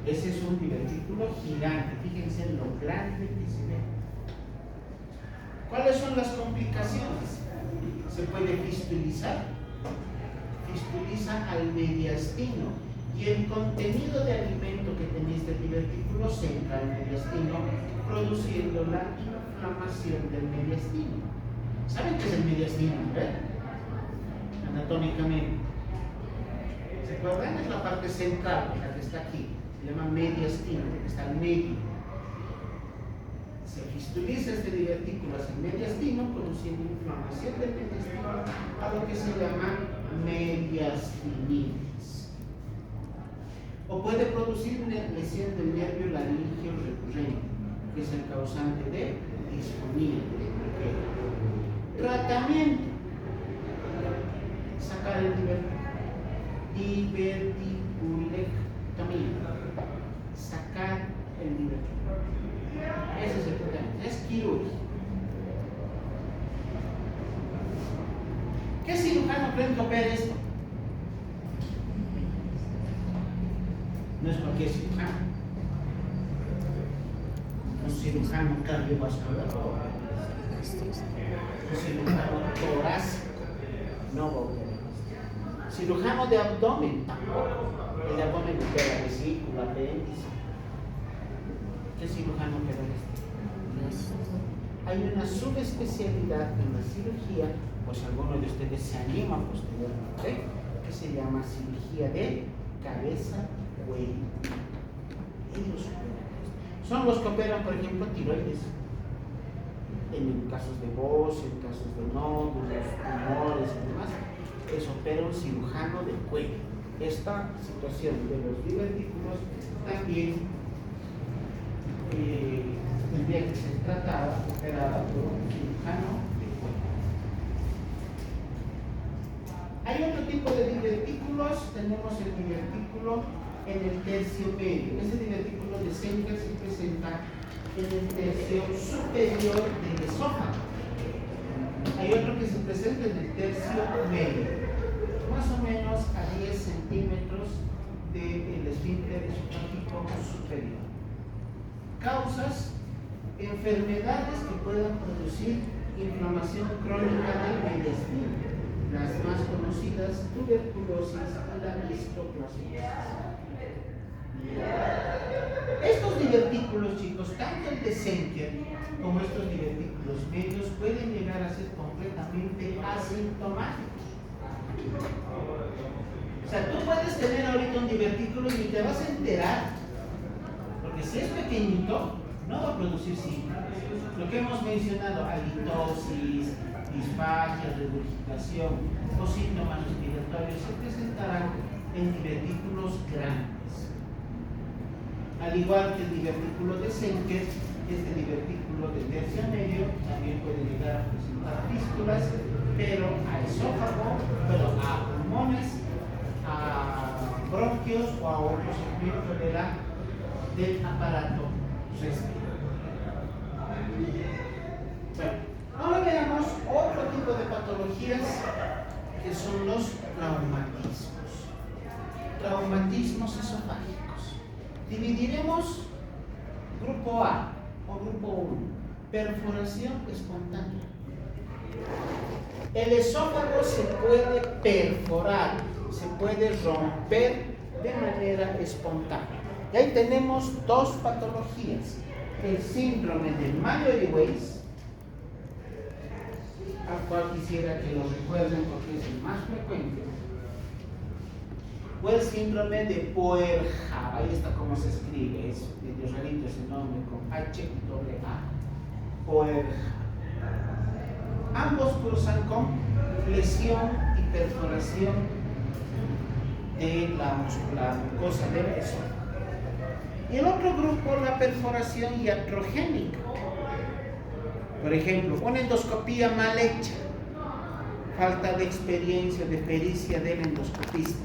Ese es un divertículo gigante. Fíjense en lo grande que se ve. ¿Cuáles son las complicaciones? Se puede fistulizar. Fistuliza al mediastino. Y el contenido de alimento que tenía este divertículo se entra al mediastino, produciendo la inflamación del mediastino. ¿Saben qué es el mediastino? Anatómicamente. ¿Se acuerdan? Es la parte central, la que está aquí. Se llama mediastino, porque está al medio. Se fistuliza este divertículo hacia el mediastino, produciendo inflamación del mediastino, a lo que se llama mediastinitis. O puede producir una lesión del nervio laringeo recurrente, que es el causante de disfonía. Tratamiento: sacar el diverticulectomía. Sacar el divertículo. Ese es el tratamiento, es quirúrgico. ¿Qué cirujano creen que opera esto? No es cualquier cirujano. Un cirujano cardiovascular, un cirujano torácico, no va a operar. Cirujano de abdomen, tampoco. El de abdomen opera vesícula, apéndice. ¿Qué cirujano opera esto? Hay una subespecialidad en la cirugía, pues alguno de ustedes se anima posteriormente, que se llama cirugía de cabeza-cuello. Ellos operan esto. Son los que operan, por ejemplo, tiroides. En casos de voz, en casos de nódulos, tumores y demás, opera un cirujano del cuello. Esta situación de los divertículos también tendría que ser tratada, operada por un cirujano de cuello. Hay otro tipo de divertículos. Tenemos el divertículo en el tercio medio. Ese divertículo de Senker se presenta en el tercio superior del esófago. Hay otro que se presenta en el tercio medio, más o menos a 10 centímetros del esfínter esofágico superior. Causas: enfermedades que puedan producir inflamación crónica del mediastino. Las más conocidas, tuberculosis y la histoplasmosis. Estos divertículos, chicos, tanto el de Senker como estos divertículos medios, pueden llegar a ser completamente asintomáticos. O sea, tú puedes tener ahorita un divertículo y ni te vas a enterar, porque si es pequeñito, no va a producir síntomas. Lo que hemos mencionado, halitosis, disfagia, regurgitación o síntomas respiratorios, se presentarán en divertículos grandes. Al igual que el divertículo de Senker, este divertículo de tercio medio también puede llegar a presentar fístulas, pero a esófago, pero a pulmones, a bronquios o a otros segmentos del aparato respiratorio. Bueno, ahora veamos otro tipo de patologías que son los traumatismos. Traumatismos esofágicos. Dividiremos grupo A o grupo 1, perforación espontánea. El esófago se puede perforar, se puede romper de manera espontánea. Y ahí tenemos dos patologías: el síndrome de Mallory-Weiss, al cual quisiera que lo recuerden porque es el más frecuente, o el síndrome de Boerhaave. Ahí está cómo se escribe, es medio rarito ese nombre, con H y doble A. Boerhaave. Ambos cursan con lesión y perforación de la mucosa del esófago. Y el otro grupo, la perforación iatrogénica. Por ejemplo, una endoscopía mal hecha, falta de experiencia, de pericia del endoscopista,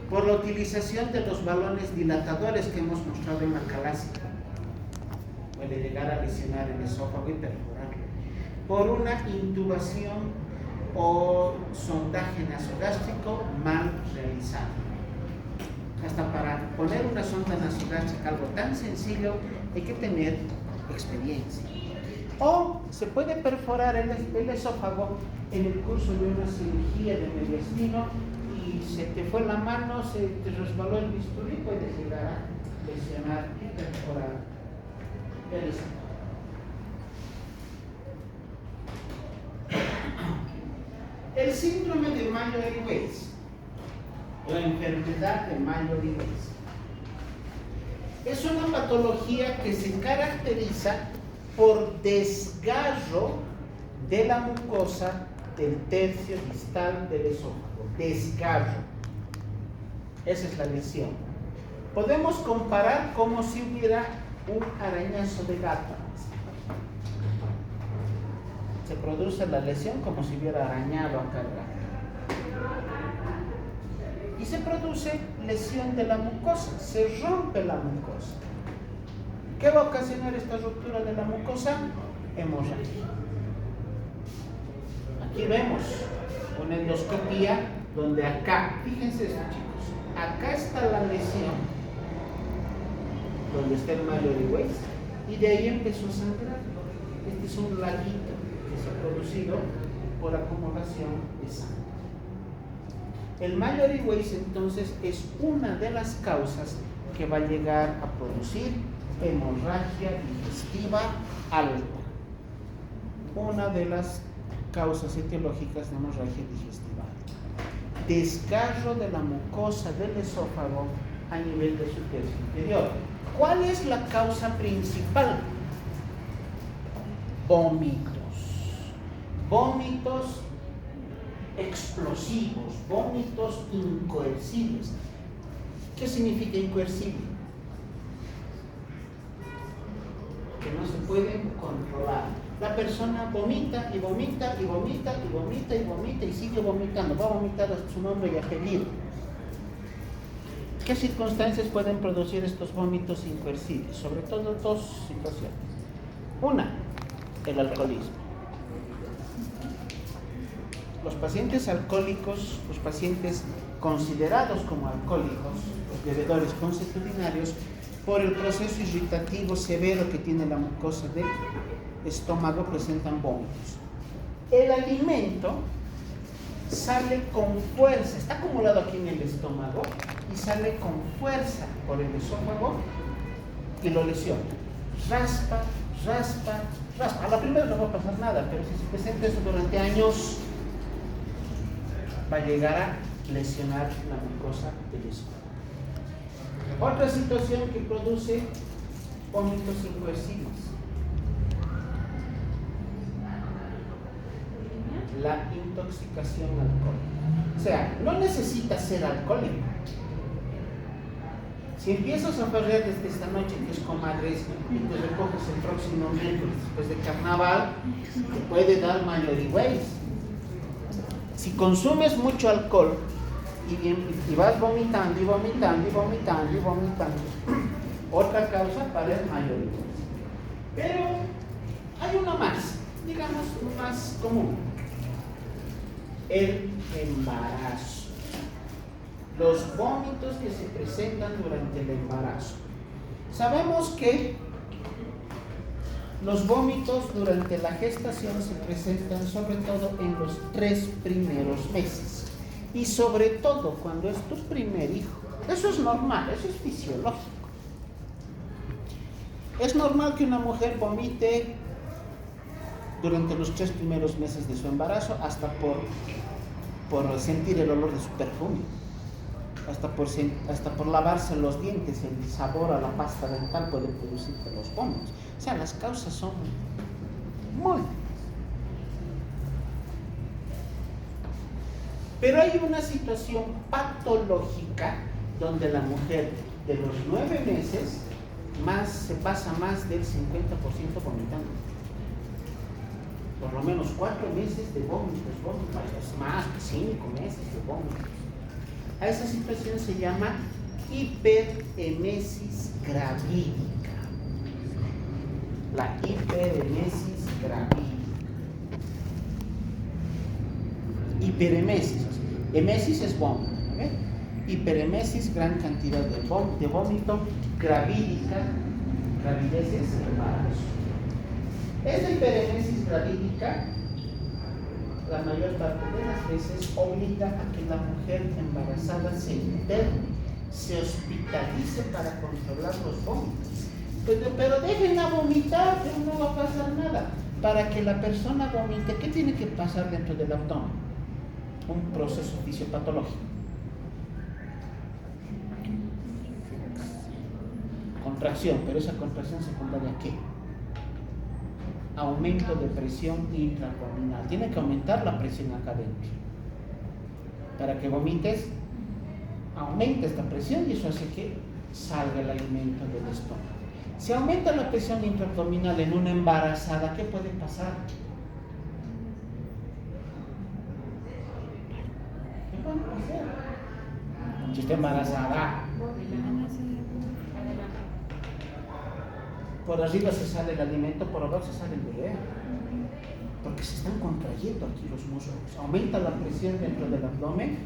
por la utilización de los balones dilatadores que hemos mostrado en la calásica, puede llegar a lesionar el esófago y perforarlo, por una intubación o sondaje nasogástrico mal realizado. Hasta para poner una sonda nasogástrica, algo tan sencillo, hay que tener experiencia. O se puede perforar el esófago en el curso de una cirugía de mediastino y se te fue la mano, se te resbaló el bisturí, puedes llegar a lesionar y perforar el esófago. El síndrome de Mallory-Weiss, la enfermedad de Mallory-Weiss, es una patología que se caracteriza por desgarro de la mucosa del tercio distal del esófago. Desgarro. Esa es la lesión. Podemos comparar como si hubiera un arañazo de gato. Se produce la lesión como si hubiera arañado acá el gato. Y se produce lesión de la mucosa, se rompe la mucosa. ¿Qué va a ocasionar esta ruptura de la mucosa? Hemorragia. Aquí vemos una endoscopía donde acá, fíjense esto chicos, acá está la lesión, donde está el Mallory-Weiss, y de ahí empezó a sangrar. Este es un laguito que se ha producido por acumulación de sangre. El Mallory-Weiss entonces es una de las causas que va a llegar a producir hemorragia digestiva alta. Una de las causas etiológicas de hemorragia digestiva alta. Desgarro de la mucosa del esófago a nivel de su tercio inferior. ¿Cuál es la causa principal? Vómitos. Vómitos explosivos, vómitos incoercibles. ¿Qué significa incoercible? Que no se pueden controlar. La persona vomita y vomita y vomita y vomita y vomita y sigue vomitando. Va a vomitar hasta su nombre y apellido. ¿Qué circunstancias pueden producir estos vómitos incoercibles? Sobre todo dos situaciones. Una, el alcoholismo. Los pacientes alcohólicos, los pacientes considerados como alcohólicos, los bebedores consuetudinarios, por el proceso irritativo severo que tiene la mucosa del estómago, presentan vómitos. El alimento sale con fuerza, está acumulado aquí en el estómago y sale con fuerza por el esófago y lo lesiona. Raspa, raspa, raspa. A la primera no va a pasar nada, pero si se presenta eso durante años, va a llegar a lesionar la mucosa del esófago. Otra situación que produce vómitos incoercibles, la intoxicación alcohólica. O sea, no necesitas ser alcohólico. Si empiezas a farrear desde esta noche, que es comadres, y te recoges el próximo miércoles después de carnaval, te puede dar Mallory-Weiss. Si consumes mucho alcohol y vas vomitando y vomitando y vomitando y vomitando, otra causa para el Mallory-Weiss. Pero hay una más, digamos más común: el embarazo. Los vómitos que se presentan durante el embarazo. Sabemos que los vómitos durante la gestación se presentan sobre todo en los 3 primeros meses y sobre todo cuando es tu primer hijo. Eso es normal, eso es fisiológico. Es normal que una mujer vomite durante los 3 primeros meses de su embarazo, hasta por sentir el olor de su perfume, hasta por lavarse los dientes, el sabor a la pasta dental puede producirte los vómitos. O sea, las causas son muy. Pero hay una situación patológica donde la mujer de los 9 meses se pasa más del 50% vomitando. por lo menos 4 meses de vómitos, más, 5 meses de vómitos. A esa situación se llama hiperemesis gravídica. La hiperemesis gravídica. Hiperemesis, emesis es vómito, ¿eh? Hiperemesis, gran cantidad de vómito, gravídica, gravidez es embarazo. Esta hiperemesis gravídica, la mayor parte de las veces, obliga a que la mujer embarazada se interne, se hospitalice para controlar los vómitos. Pero déjenla vomitar, que no va a pasar nada. Para que la persona vomite, ¿qué tiene que pasar dentro del abdomen? Un proceso fisiopatológico. Contracción, pero esa contracción secundaria ¿a qué? Aumento de presión intraabdominal. Tiene que aumentar la presión acá adentro. Para que vomites, aumenta esta presión y eso hace que salga el alimento del estómago. Si aumenta la presión intraabdominal en una embarazada, ¿qué puede pasar? ¿Qué puede pasar? Si está embarazada, por arriba se sale el alimento, por abajo se sale el bebé. Porque se están contrayendo aquí los músculos. Aumenta la presión dentro del abdomen,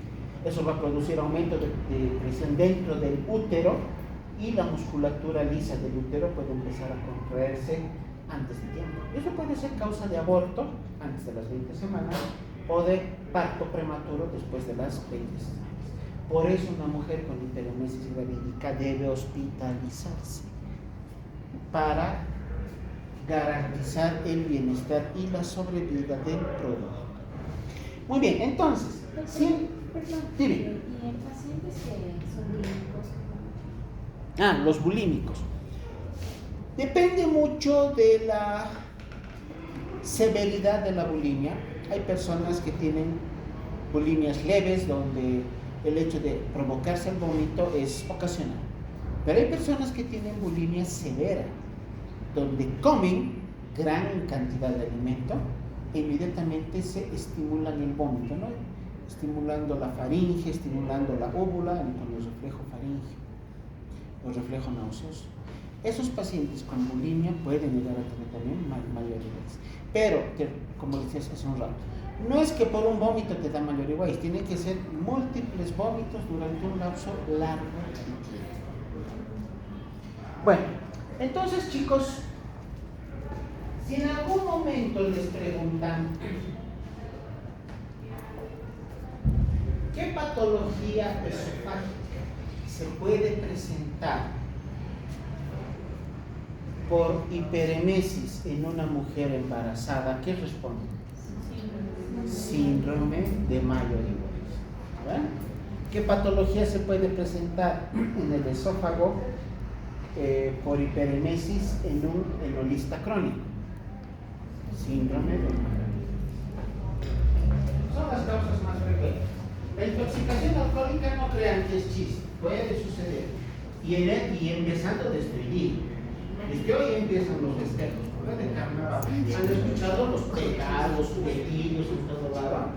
eso va a producir aumento de presión dentro del útero y la musculatura lisa del útero puede empezar a contraerse antes de tiempo. Eso puede ser causa de aborto antes de las 20 semanas o de parto prematuro después de las 20 semanas. Por eso una mujer con hiperemesis gravídica debe hospitalizarse para garantizar el bienestar y la sobrevida del producto. Muy bien, entonces, sí, dime. ¿Y en pacientes que son bulímicos? Los bulímicos. Depende mucho de la severidad de la bulimia. Hay personas que tienen bulimias leves, donde el hecho de provocarse el vómito es ocasional. Pero hay personas que tienen bulimia severa, donde comen gran cantidad de alimento e inmediatamente se estimulan el vómito, ¿no? Estimulando la faringe, estimulando la úvula con el reflejo faríngeo, el reflejo nauseoso. Esos pacientes con bulimia pueden llegar a tener también mayoriguez. Pero, como decías hace un rato, no es que por un vómito te da mayoriguez, tiene que ser múltiples vómitos durante un lapso largo de tiempo. Bueno, entonces chicos, si en algún momento les preguntan ¿qué patología esofágica se puede presentar por hiperemesis en una mujer embarazada? ¿Qué responden? Síndrome de Mayo-Rivers. ¿Qué patología se puede presentar en el esófago por hiperemesis en un enolista crónico? Síndrome de Mayo-Rivers. Son las causas más frecuentes. La intoxicación alcohólica, no crean que es chiste, puede suceder. Y empezando desde el día. Es que hoy empiezan los festejos, ¿no? De carnaval. ¿Han escuchado los pegados, los juguetillos en todo lado?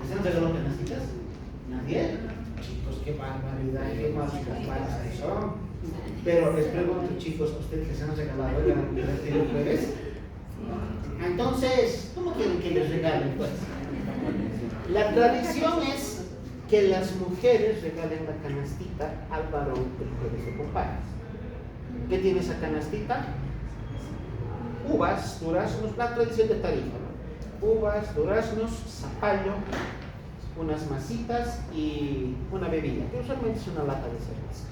¿Les han regalado canastitas? ¿Nadie? Chicos, qué barbaridad, qué mágicas son. Pero les pregunto, chicos, ¿a ustedes les han regalado el jueves? Entonces, ¿cómo quieren que les regalen, pues? La tradición es que las mujeres regalen la canastita al varón el jueves de compadres. ¿Qué tiene esa canastita? Uvas, duraznos, la tradición de Tarija, ¿no? Uvas, duraznos, zapallo, unas masitas y una bebida, que usualmente es una lata de cerveza.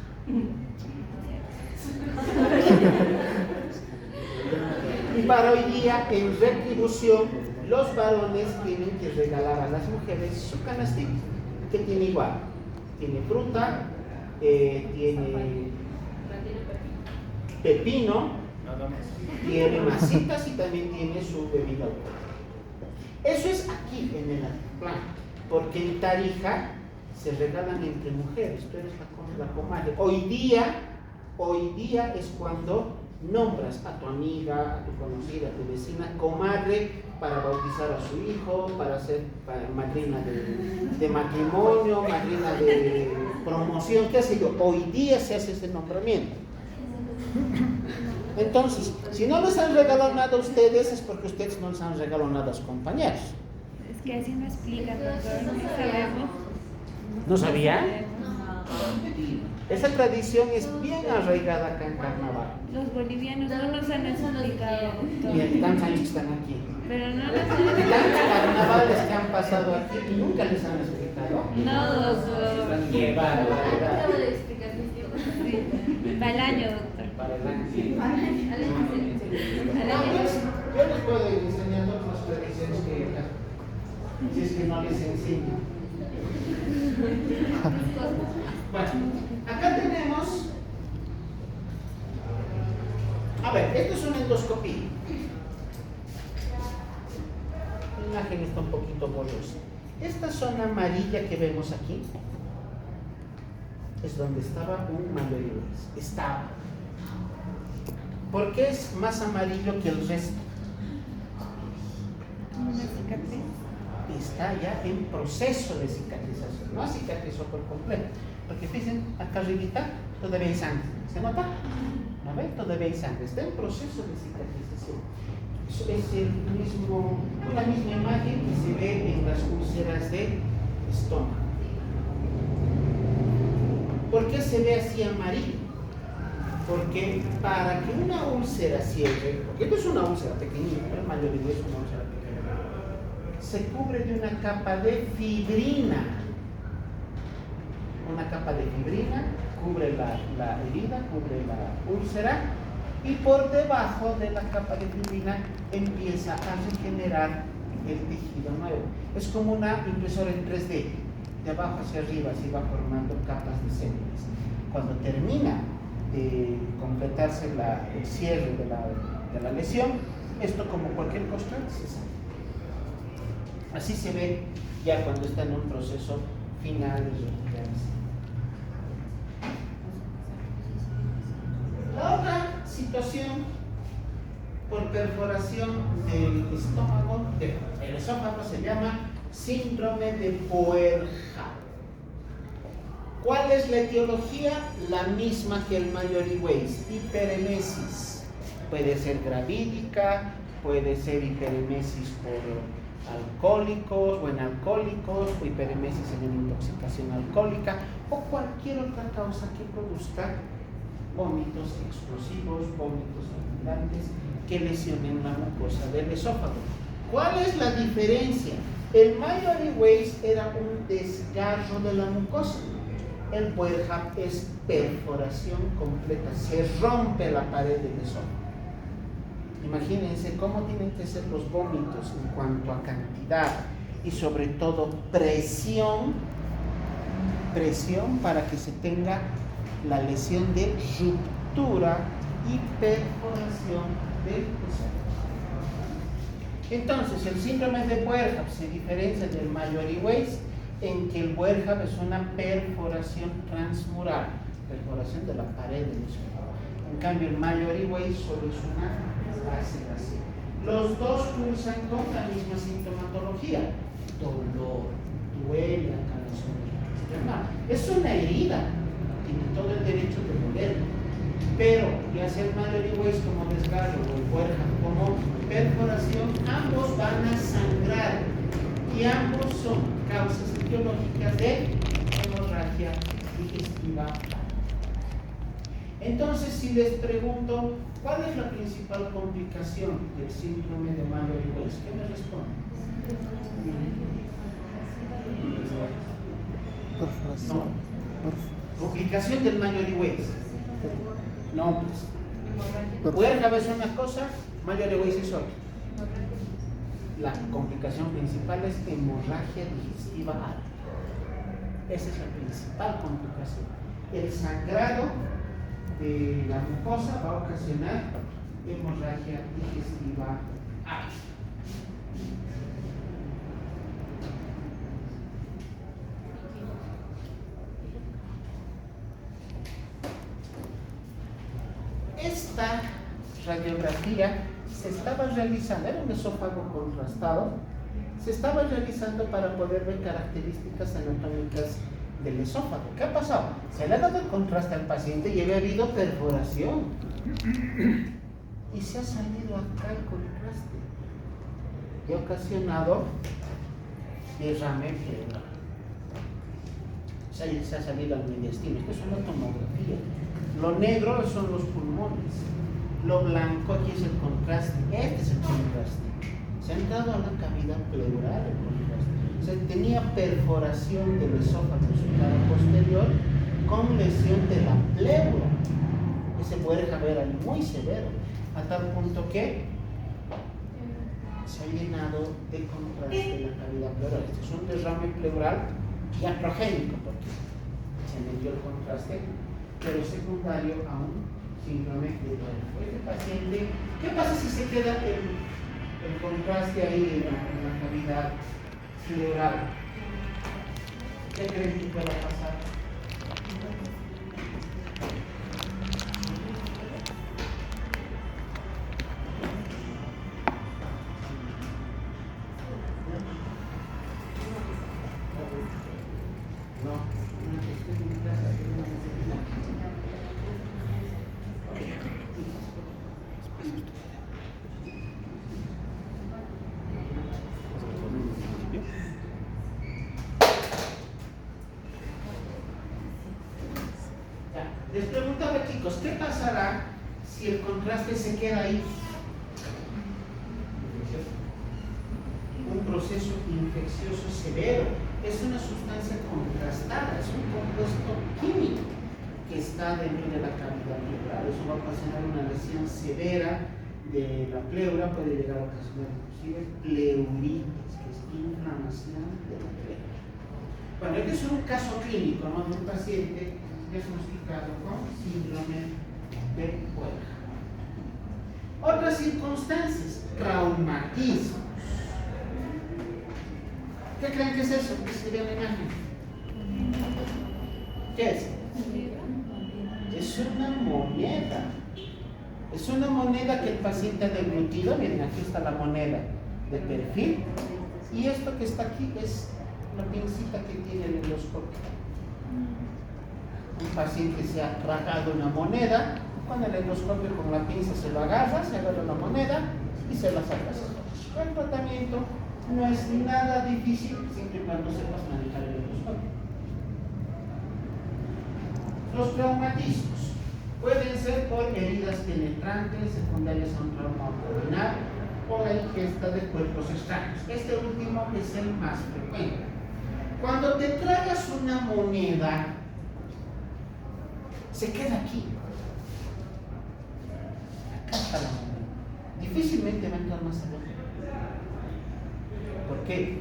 Y para hoy día, en retribución, los varones tienen que regalar a las mujeres su canastita, que tiene igual, tiene fruta, tiene pepino, tiene masitas y también tiene su bebida alcohólica. Eso es aquí en el altiplano, porque en Tarija se regalan entre mujeres, tú eres la comadre. Hoy día es cuando nombras a tu amiga, a tu conocida, a tu vecina, comadre, para bautizar a su hijo, para ser madrina de matrimonio, madrina de promoción, qué sé yo. Hoy día se hace ese nombramiento. Entonces, si no les han regalado nada a ustedes, es porque ustedes no les han regalado nada a sus compañeros. Es que así no explica, doctor, no sabemos. ¿No sabía? Esa tradición es bien arraigada acá en Carnaval. Los bolivianos no nos han explicado, doctor. Y tantos años que están aquí. Pero no nos Tantos han carnavales que han pasado aquí y nunca les han explicado. No, doctor. Qué barbaridad. Acabo de explicar mis tiempos. Sí. Para el año, doctor. Para el año. Al año. Yo les puedo enseñar otras tradiciones que acá, si es que no les enseño. Bueno, acá tenemos. A ver, esto es una endoscopía. La imagen está un poquito borrosa. Esta zona amarilla que vemos aquí es donde estaba un mayorías. Estaba. ¿Por qué es más amarillo que el resto? Una cicatriz. Está ya en proceso de cicatrización. No ha cicatrizado por completo. Porque fíjense, acá arribita todavía hay sangre. ¿Se nota? ¿No ve? Todavía hay sangre. Está en proceso de cicatrización. Es una misma imagen que se ve en las úlceras de estómago. ¿Por qué se ve así amarillo? Porque para que una úlcera cierre, porque esto es una úlcera pequeñita, el mayoría es una úlcera pequeña, se cubre de una capa de fibrina. Una capa de fibrina cubre la herida, cubre la úlcera, y por debajo de la capa de fibrina empieza a regenerar el tejido nuevo. Es como una impresora en 3D, de abajo hacia arriba se va formando capas de células. Cuando termina de completarse el cierre de la lesión, esto, como cualquier costra, se sale. Así se ve ya cuando está en un proceso final de recuperación. La otra situación por perforación del estómago, del esófago, se llama síndrome de Boerhaave. ¿Cuál es la etiología? La misma que el Mallory-Weiss, hiperemesis. Puede ser gravídica, puede ser hiperemesis por alcohólicos o en alcohólicos, o hiperemesis en una intoxicación alcohólica, o cualquier otra causa que produzca vómitos explosivos, vómitos abundantes que lesionen la mucosa del esófago. ¿Cuál es la diferencia? El Mallory-Weiss era un desgarro de la mucosa. El Boerhaave es perforación completa, se rompe la pared del esófago. Imagínense cómo tienen que ser los vómitos en cuanto a cantidad y sobre todo presión para que se tenga la lesión de ruptura y perforación del esófago. Entonces, el síndrome de Boerhaave se diferencia del Mallory-Weiss en que el Boerhaave es una perforación transmural, perforación de la pared del esófago. En cambio, el Mallory-Weiss solo es una laceración. Los dos cursan con la misma sintomatología: dolor, duele la canción externa. Es una herida, tiene todo el derecho de doler, pero ya sea el Mallory-Weiss como desgarro o el Boerhaave como perforación, ambos van a sangrar y ambos son causas etiológicas de hemorragia digestiva. Entonces, si les pregunto, ¿cuál es la principal complicación del síndrome de Mallory-Weiss? ¿Qué me responden? No. Complicación del Mallory-Weiss. No, pues. Boerhaave es una cosa, Mallory-Weiss es otra. La complicación principal es hemorragia digestiva alta. Esa es la principal complicación. El sangrado de la mucosa va a ocasionar hemorragia digestiva alta. Esta radiografía se estaba realizando, era un esófago contrastado, se estaba realizando para poder ver características anatómicas del esófago. ¿Qué ha pasado? Se le ha dado el contraste al paciente y había habido perforación. Y se ha salido acá el contraste. Y ha ocasionado derrame pleural. Se ha salido al mediastino. Esto es una tomografía. Lo negro son los pulmones. Lo blanco aquí es el contraste. Este es el contraste. Se ha entrado a la cavidad pleural el contraste. O sea, tenía perforación del esófago en su cara posterior con lesión de la pleura. Ese puerca era muy severo, a tal punto que se ha llenado de contraste la cavidad pleural. Este es un derrame pleural iatrogénico, porque se metió el contraste, pero secundario a un síndrome de Duerfo. Este paciente, ¿qué pasa si se queda el contraste ahí en la cavidad pleural? ¿Qué creen que pueda pasar? Les preguntaba, chicos, ¿qué pasará si el contraste se queda ahí? Un proceso infeccioso severo. Es una sustancia contrastada, es un compuesto químico que está dentro de la cavidad pleural. Eso va a ocasionar una lesión severa de la pleura, puede llegar a ocasionar inclusive pleuritis, que es inflamación de la pleura. Bueno, este es un caso clínico, ¿no?, de un paciente diagnosticado con síndrome de Buerja. Otras circunstancias, traumatismos. ¿Qué creen que es eso? ¿Qué sería la imagen? ¿Qué es? Es una moneda. Es una moneda que el paciente ha deglutido. Miren, aquí está la moneda de perfil. Y esto que está aquí es la pincita que tiene el endoscopio. Un paciente se ha tragado una moneda, con el endoscopio con la pinza se lo agarra, se agarra la moneda y se la saca. El tratamiento no es nada difícil, siempre y cuando sepas manejar el endoscopio. Los traumatismos pueden ser por heridas penetrantes, secundarias a un trauma abdominal o la ingesta de cuerpos extraños. Este último es el más frecuente. Cuando te tragas una moneda, se queda aquí. Acá está la moneda. Difícilmente va a entrar más allá. ¿Por qué?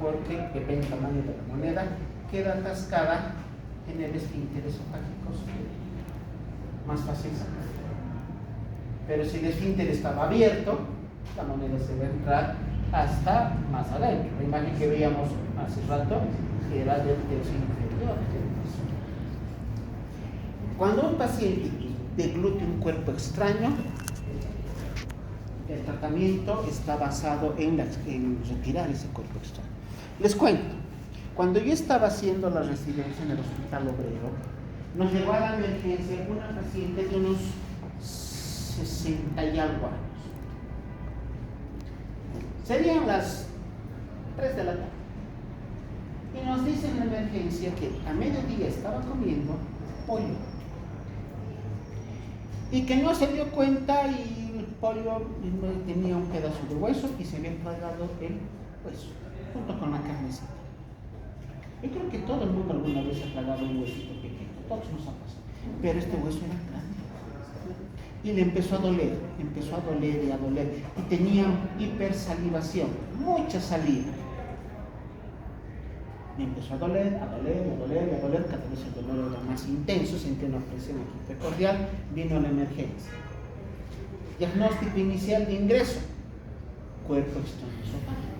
Porque, depende del tamaño de la moneda, queda atascada en el esfínter esofágico superior. Más fácil sacar. Pero si el esfínter estaba abierto, la moneda se va a entrar hasta más adentro. La imagen que veíamos hace rato era del tercio inferior. Cuando un paciente deglute un cuerpo extraño, el tratamiento está basado en retirar ese cuerpo extraño. Les cuento, cuando yo estaba haciendo la residencia en el Hospital Obrero, nos llegó a la emergencia una paciente de unos 60 y algo años. Serían las 3 de la tarde. Y nos dice en la emergencia que a mediodía estaba comiendo pollo. Y que no se dio cuenta y el pollo tenía un pedazo de hueso y se había tragado el hueso, junto con la carnecita. Yo creo que todo el mundo alguna vez ha tragado un huesito pequeño, todos nos ha pasado. Pero este hueso era grande. Y le empezó a doler y a doler. Y tenía hipersalivación, mucha saliva. Me empezó a doler, cada vez el dolor era más intenso, sentí una presión aquí precordial, vino la emergencia. Diagnóstico inicial de ingreso, cuerpo extraño esofágico.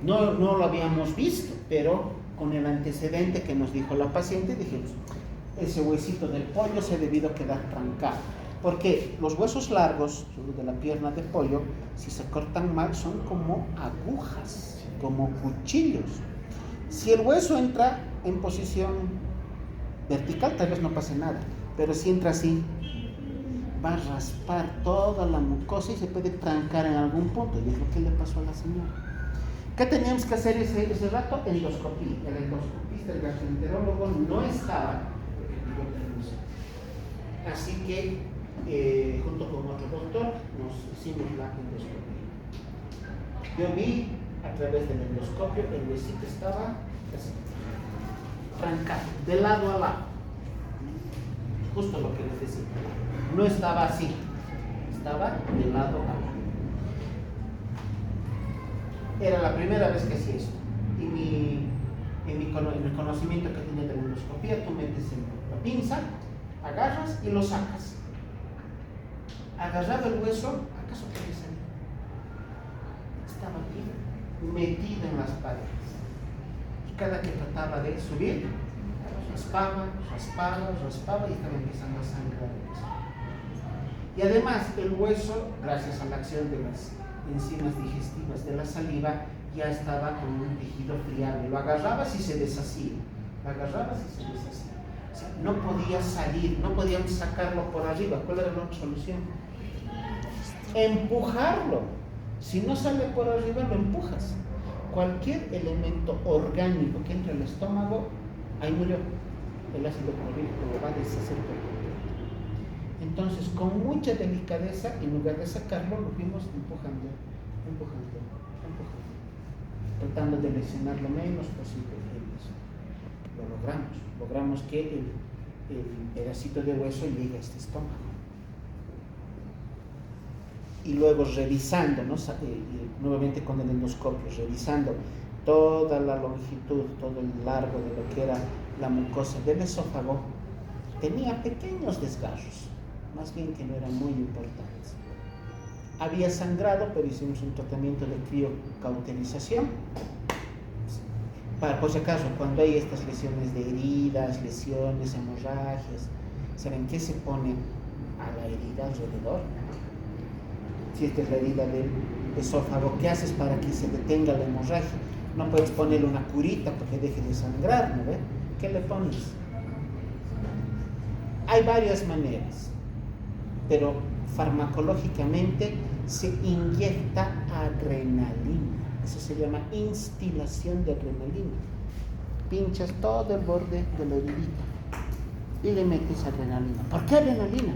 No lo habíamos visto, pero con el antecedente que nos dijo la paciente, dijimos, ese huesito del pollo se ha debido quedar trancado. Porque los huesos largos, sobre de la pierna de pollo, si se cortan mal, son como agujas, como cuchillos. Si el hueso entra en posición vertical, tal vez no pase nada, pero si entra así, va a raspar toda la mucosa y se puede trancar en algún punto, y es lo que le pasó a la señora. ¿Qué teníamos que hacer ese rato? Endoscopía. El endoscopista, el gastroenterólogo no estaba, porque pidió permiso. Así que, junto con otro doctor, nos hicimos la endoscopia. Yo vi a través del endoscopio, el huesito estaba así, trancado, de lado a lado. Justo lo que les decía. No estaba así, estaba de lado a lado. Era la primera vez que hacía esto. Y en el conocimiento que tenía de la endoscopía, tú metes en la pinza, agarras y lo sacas. Agarrado el hueso, ¿acaso puede salir? Estaba aquí, metido en las paredes. Y cada que trataba de subir, raspaba y estaba empezando a sangrar el hueso. Y además, el hueso, gracias a la acción de las enzimas digestivas de la saliva, ya estaba con un tejido friable. Lo agarrabas y se deshacía. O sea, no podía salir, no podían sacarlo por arriba. ¿Cuál era la otra solución? Empujarlo. Si no sale por arriba, lo empujas. Cualquier elemento orgánico que entre al estómago, ahí murió. El ácido clorhídrico lo va a deshacer por completo. Entonces, con mucha delicadeza, en lugar de sacarlo, lo fuimos empujando, tratando de lesionar lo menos posible el hueso. Lo logramos que el pedacito de hueso llegue a este estómago. Y luego revisando, ¿no? Nuevamente con el endoscopio, revisando toda la longitud, todo el largo de lo que era la mucosa del esófago, tenía pequeños desgarros, más bien que no eran muy importantes. Había sangrado, pero hicimos un tratamiento de criocauterización. Por si acaso, cuando hay estas lesiones de heridas, lesiones, hemorragias, ¿saben qué se pone a la herida alrededor? Si esta es la herida del esófago, ¿qué haces para que se detenga la hemorragia? No puedes ponerle una curita para que deje de sangrar, ¿no ve? ¿Qué le pones? Hay varias maneras, pero farmacológicamente se inyecta adrenalina. Eso se llama instilación de adrenalina. Pinchas todo el borde de la heridita y le metes adrenalina. ¿Por qué adrenalina?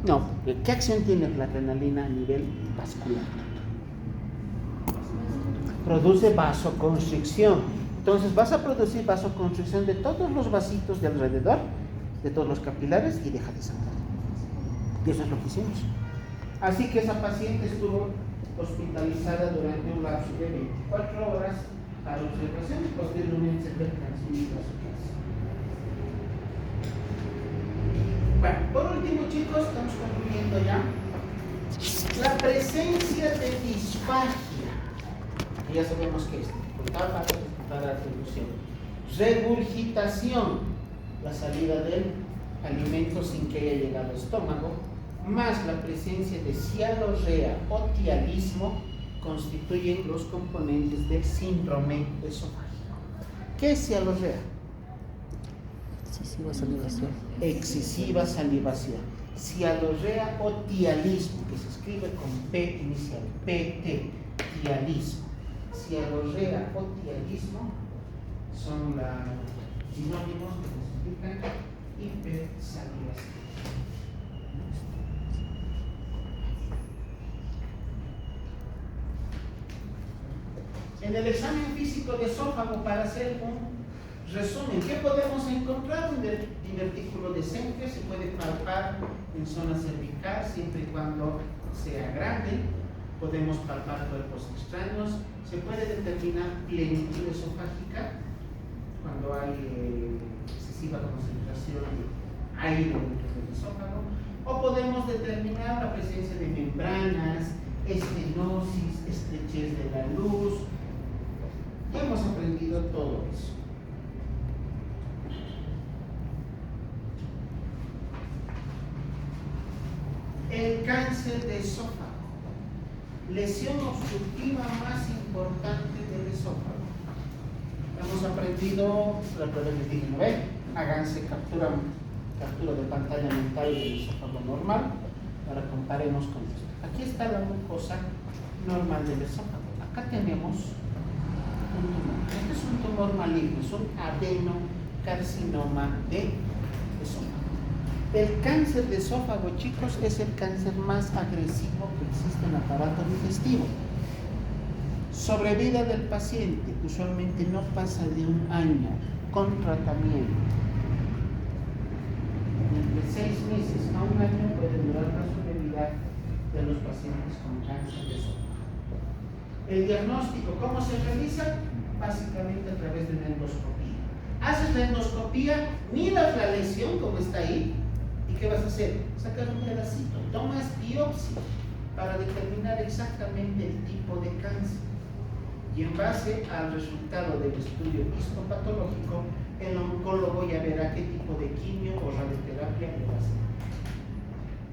No, ¿qué acción tiene la adrenalina a nivel vascular? Produce vasoconstricción. Entonces vas a producir vasoconstricción de todos los vasitos de alrededor, de todos los capilares, y deja de sangrar. Y eso es lo que hicimos. Así que esa paciente estuvo hospitalizada durante un lapso de 24 horas para observación y posteriormente se fue transferida a su casa. Bueno, por último, chicos, estamos concluyendo ya. La presencia de disfagia, que ya sabemos que es para atribución. Regurgitación, la salida del alimento sin que haya llegado al estómago, más la presencia de cialorrea o tialismo, constituyen los componentes del síndrome esofágico. ¿Qué es cialorrea? Excesiva salivación. Excesiva salivación. Cialorrea o tialismo, que se escribe con P inicial, PT, tialismo. Cialorrea o tialismo son los sinónimos que significan hipersalivación. En el examen físico de esófago, para hacer un resumen, ¿qué podemos encontrar? Un divertículo decente, se puede palpar en zona cervical siempre y cuando sea grande. Podemos palpar cuerpos extraños. Se puede determinar plenitud esofágica cuando hay excesiva concentración de aire dentro del esófago. O podemos determinar la presencia de membranas, estenosis, estrechez de la luz. Ya hemos aprendido todo eso. cáncer de esófago. Lesión obstructiva más importante del esófago. Hemos aprendido, ¿no ve? Háganse captura de pantalla mental del esófago normal para comparemos con esto. Aquí está la mucosa normal del esófago. Acá tenemos un tumor. Este es un tumor maligno, es un adenocarcinoma de esófago. El cáncer de esófago, chicos, es el cáncer más agresivo que existe en el aparato digestivo. Sobrevida del paciente usualmente no pasa de un año con tratamiento. Entre 6 meses a un año puede durar la sobrevida de los pacientes con cáncer de esófago. El diagnóstico, ¿cómo se realiza? Básicamente a través de una endoscopía. Haces la endoscopía, miras la lesión como está ahí, ¿y qué vas a hacer? Sacar un pedacito, tomas biopsia para determinar exactamente el tipo de cáncer. Y en base al resultado del estudio histopatológico, el oncólogo ya verá qué tipo de quimio o radioterapia le va a hacer.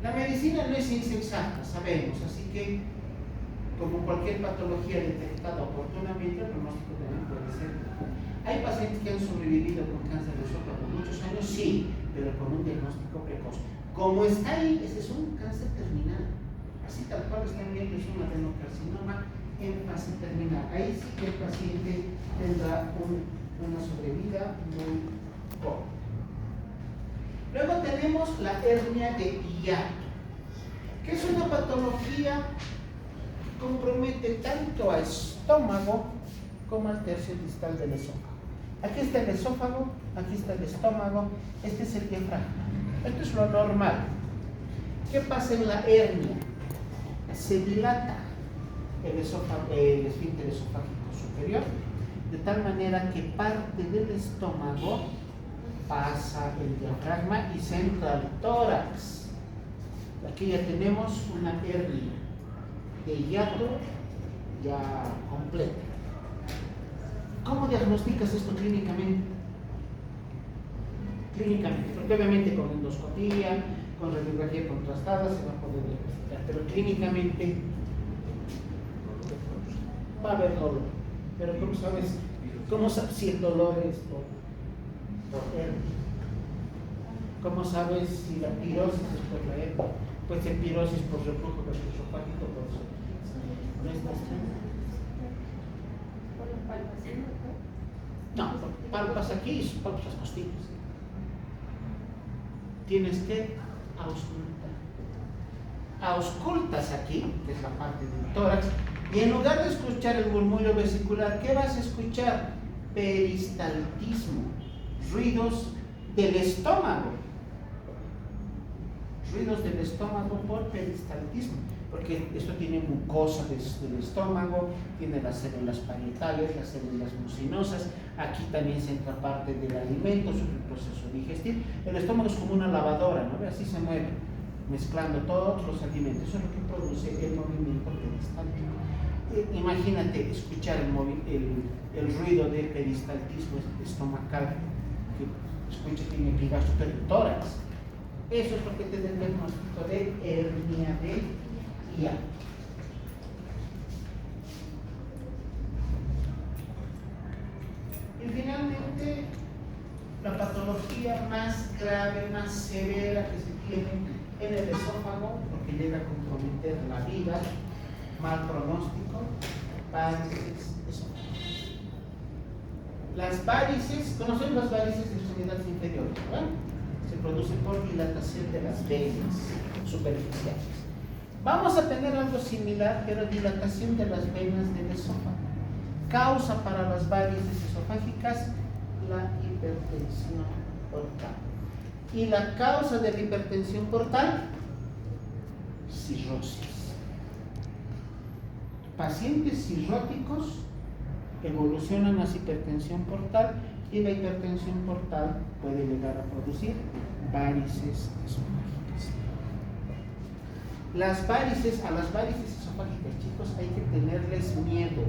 La medicina no es ciencia exacta, sabemos, así que como cualquier patología detectada oportunamente, el pronóstico también puede ser. ¿Hay pacientes que han sobrevivido con cáncer de esófago por muchos años? Sí, pero con un diagnóstico precoz. Como está ahí, ese es un cáncer terminal. Así tal cual están viendo, es un adenocarcinoma en fase terminal. Ahí sí que el paciente tendrá una sobrevida muy corta. Luego tenemos la hernia de hiato, que es una patología que compromete tanto al estómago como al tercio distal del esófago. Aquí está el esófago, aquí está el estómago, este es el diafragma. Esto es lo normal. ¿Qué pasa en la hernia? Se dilata el esfínter esofágico superior, de tal manera que parte del estómago pasa el diafragma y se entra al tórax. Aquí ya tenemos una hernia de hiato ya completa. ¿Cómo diagnosticas esto clínicamente? Clínicamente, porque obviamente con endoscopía, con radiografía contrastada se va a poder diagnosticar, pero clínicamente va a haber dolor. Pero ¿cómo sabes si el dolor es por hernia? ¿Cómo sabes si la pirosis es por la hernia? Puede ser pirosis por reflujo gastroesofágico, por eso. No, palpas aquí, palpas las costillas. Tienes que auscultar. Auscultas aquí, que es la parte del tórax, y en lugar de escuchar el murmullo vesicular, ¿qué vas a escuchar? Peristaltismo, ruidos del estómago. Ruidos del estómago por peristaltismo, porque esto tiene mucosa del estómago, tiene las células parietales, las células mucinosas, aquí también se entra parte del alimento, sobre el proceso digestivo. El estómago es como una lavadora, ¿no? Así se mueve, mezclando todos los alimentos. Eso es lo que produce el movimiento peristáltico. Imagínate escuchar el ruido de peristaltismo estomacal, que escucha que tiene epigastro, pero el tórax. Eso es lo que te da el diagnóstico de hernia de hiato. Y finalmente, la patología más grave, más severa que se tiene en el esófago, porque llega a comprometer la vida, mal pronóstico, varices esofágicas. Las varices, conocemos las varices de extremidades inferiores, ¿verdad? Se produce por dilatación de las venas superficiales. Vamos a tener algo similar, pero dilatación de las venas del esófago. Causa para las varices esofágicas la hipertensión portal. Y la causa de la hipertensión portal, cirrosis. Pacientes cirróticos evolucionan hacia hipertensión portal, y la hipertensión portal puede llegar a producir varices esofágicas. A las varices esofágicas, chicos, hay que tenerles miedo,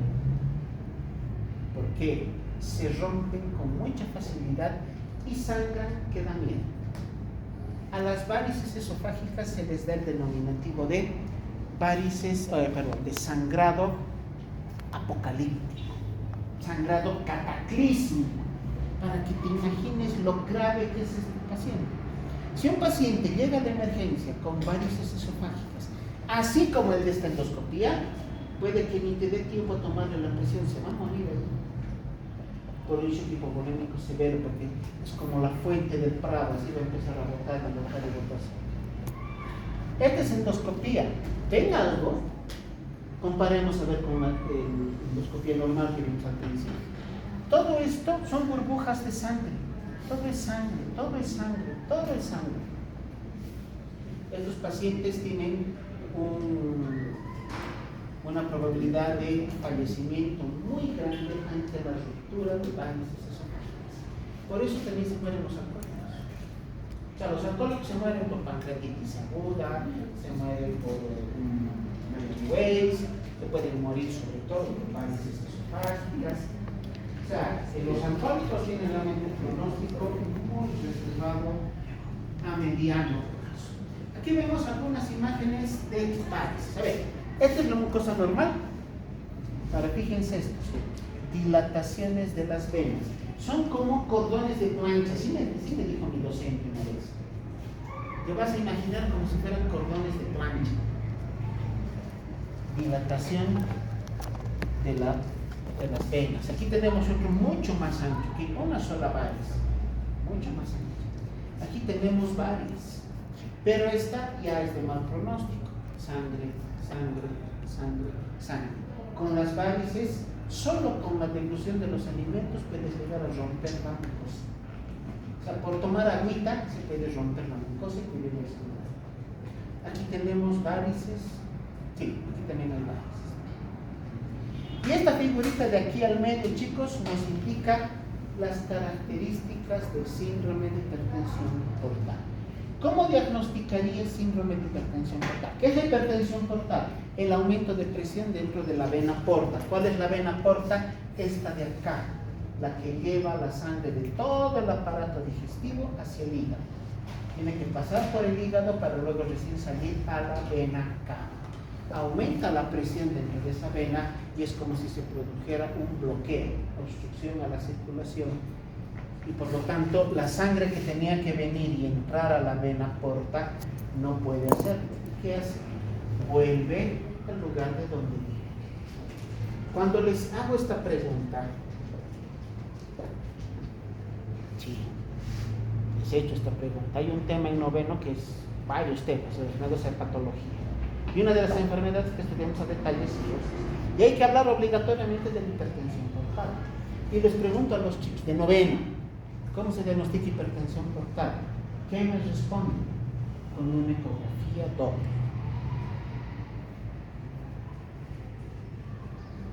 porque se rompen con mucha facilidad y sangran que da miedo. A las varices esofágicas se les da el denominativo de de sangrado apocalíptico, sangrado cataclísmico, para que te imagines lo grave que es este paciente. Si un paciente llega de emergencia con varices esofágicas, así como el de esta endoscopía, puede que ni te dé tiempo a tomarle la presión, se va a morir ahí. Por un shock hipovolémico severo, porque es como la fuente del Prado, así va a empezar a botar y botar y botar. Esta es endoscopía. ¿Ven algo? Comparemos a ver con una endoscopía normal que vimos al principio. Todo esto son burbujas de sangre. Todo es sangre, todo es sangre, todo es sangre. Estos pacientes tienen una probabilidad de fallecimiento muy grande ante la ruptura de varices esofágicas. Por eso también se mueren los alcohólicos. O sea, los alcohólicos se mueren por pancreatitis aguda, se mueren por Weiss, se pueden morir sobre todo por varices esofágicas. O sea, los alcohólicos tienen realmente un pronóstico muy reservado a mediano plazo. Aquí vemos algunas imágenes de varices. A ver, esta es la mucosa normal. Ahora fíjense esto, dilataciones de las venas. Son como cordones de plancha. Sí me dijo mi docente una vez. Te vas a imaginar como si fueran cordones de plancha. Dilatación de las venas. Aquí tenemos otro mucho más ancho, que una sola varice, mucho más ancho. Aquí tenemos varices, pero esta ya es de mal pronóstico. Sangre, sangre, sangre, sangre. Con las varices, solo con la deglución de los alimentos puedes llegar a romper la mucosa. O sea, por tomar agüita se puede romper la mucosa y puede sangrar. Aquí tenemos varices, sí, aquí también hay varices. Y esta figurita de aquí al medio, chicos, nos indica las características del síndrome de hipertensión portal. ¿Cómo diagnosticaría el síndrome de hipertensión portal? ¿Qué es la hipertensión portal? El aumento de presión dentro de la vena porta. ¿Cuál es la vena porta? Esta de acá, la que lleva la sangre de todo el aparato digestivo hacia el hígado. Tiene que pasar por el hígado para luego recién salir a la vena cava. Aumenta la presión dentro de esa vena y es como si se produjera un bloqueo, obstrucción a la circulación, y por lo tanto la sangre que tenía que venir y entrar a la vena porta no puede hacerlo. ¿Y qué hace? Vuelve al lugar de donde viene. Cuando les hago esta pregunta, sí, les he hecho esta pregunta. Hay un tema en noveno que es varios temas relacionados a patología. Y una de las enfermedades que estudiamos a detalle es cirrosis. Y hay que hablar obligatoriamente de la hipertensión portal. Y les pregunto a los chicos de noveno, ¿cómo se diagnostica hipertensión portal? ¿Qué me responden? Con una ecografía Doppler.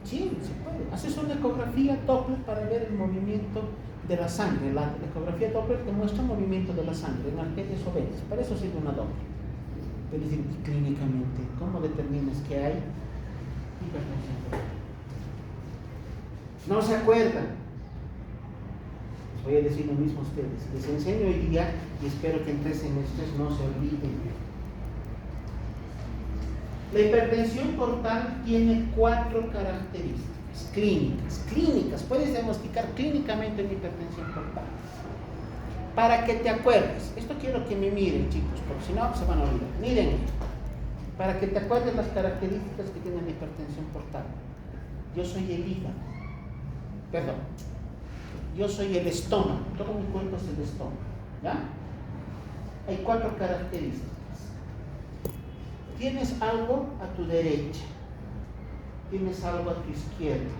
Sí, se puede. Haces una ecografía Doppler para ver el movimiento de la sangre. La ecografía Doppler te muestra el movimiento de la sangre en arterias o venas. Para eso sirve una Doppler. Pero decir, clínicamente, ¿cómo determinas que hay hipertensión portal? No se acuerdan. Les voy a decir lo mismo a ustedes. Les enseño hoy día y espero que en 3 semestres no se olviden. La hipertensión portal tiene 4 características clínicas. Puedes diagnosticar clínicamente una hipertensión portal. Para que te acuerdes, esto quiero que me miren, chicos, porque si no se van a olvidar. Miren, para que te acuerdes las características que tiene la hipertensión portal. Yo soy el hígado, perdón, yo soy el estómago, todo mi cuerpo es el estómago, ¿ya? Hay 4 características. Tienes algo a tu derecha, tienes algo a tu izquierda,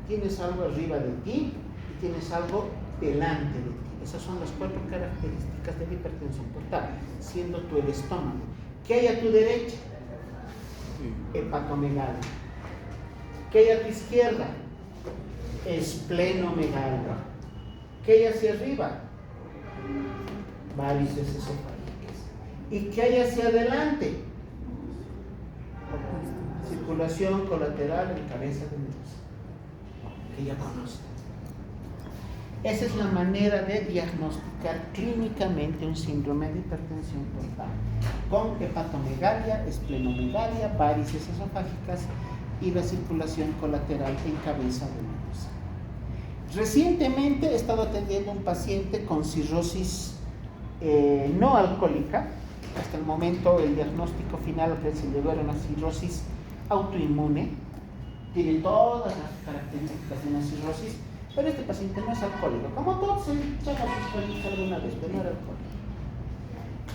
tienes algo arriba de ti y tienes algo delante de ti. Esas son las 4 características de la hipertensión portal, siendo tú el estómago. ¿Qué hay a tu derecha? Hepatomegalia. ¿Qué hay a tu izquierda? Esplenomegalia. ¿Qué hay hacia arriba? Varices esofágicas. ¿Y qué hay hacia adelante? Circulación colateral en cabeza de Medusa, que ya conocen. Esa es la manera de diagnosticar clínicamente un síndrome de hipertensión portal, con hepatomegalia, esplenomegalia, varices esofágicas y la circulación colateral en cabeza venosa. Recientemente he estado atendiendo a un paciente con cirrosis no alcohólica. Hasta el momento el diagnóstico final que se llegó era una cirrosis autoinmune. Tiene todas las características de una cirrosis, pero este paciente no es alcohólico. Como todos echamos sus cuentos alguna vez, pero no era alcohólico.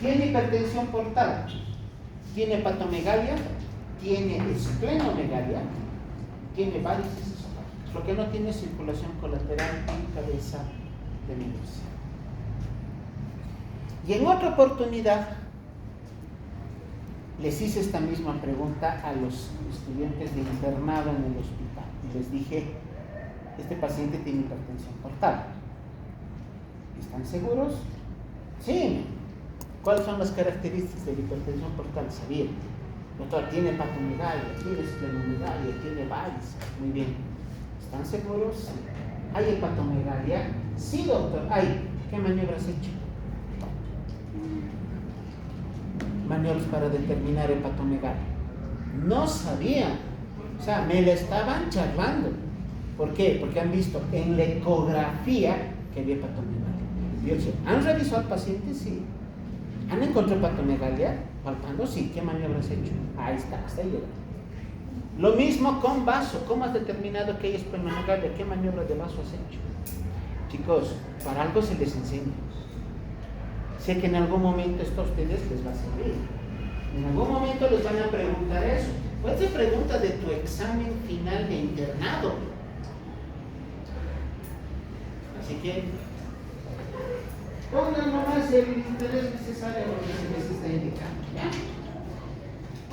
Tiene hipertensión portal, tiene hepatomegalia, tiene esplenomegalia, tiene varices esofágicas. Lo que no tiene es circulación colateral en cabeza venosa. Y en otra oportunidad les hice esta misma pregunta a los estudiantes de internado en el hospital y les dije: este paciente tiene hipertensión portal. ¿Están seguros? Sí. ¿Cuáles son las características de la hipertensión portal? Sabía. Doctor, tiene hepatomegalia, tiene esplenomegalia, tiene varices. Muy bien. ¿Están seguros? Sí. ¿Hay hepatomegalia? Sí, doctor. ¿Hay? ¿Qué maniobras has hecho? Maniobras para determinar hepatomegalia. No sabía. O sea, me la estaban charlando. ¿Por qué? Porque han visto en la ecografía que había hepatomegalia. ¿Han revisado al paciente? Sí. ¿Han encontrado hepatomegalia? Palpando, sí. ¿Qué maniobras has hecho? Ahí está, hasta ahí llega. Lo mismo con vaso. ¿Cómo has determinado que hay esplenomegalia? ¿Qué maniobra de vaso has hecho? Chicos, para algo se les enseña. Sé que en algún momento esto a ustedes les va a servir. En algún momento les van a preguntar eso. Puede ser pregunta de tu examen final de internado. Así que pongan nomás el interés necesario a lo que se les está indicando. ¿Ya?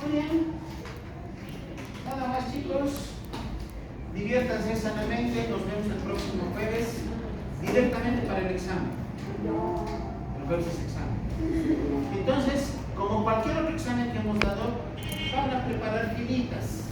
Muy bien. Nada más, chicos. Diviértanse sanamente. Nos vemos el próximo jueves directamente para el examen. El jueves es examen. Entonces, como cualquier otro examen que hemos dado, van a preparar filitas.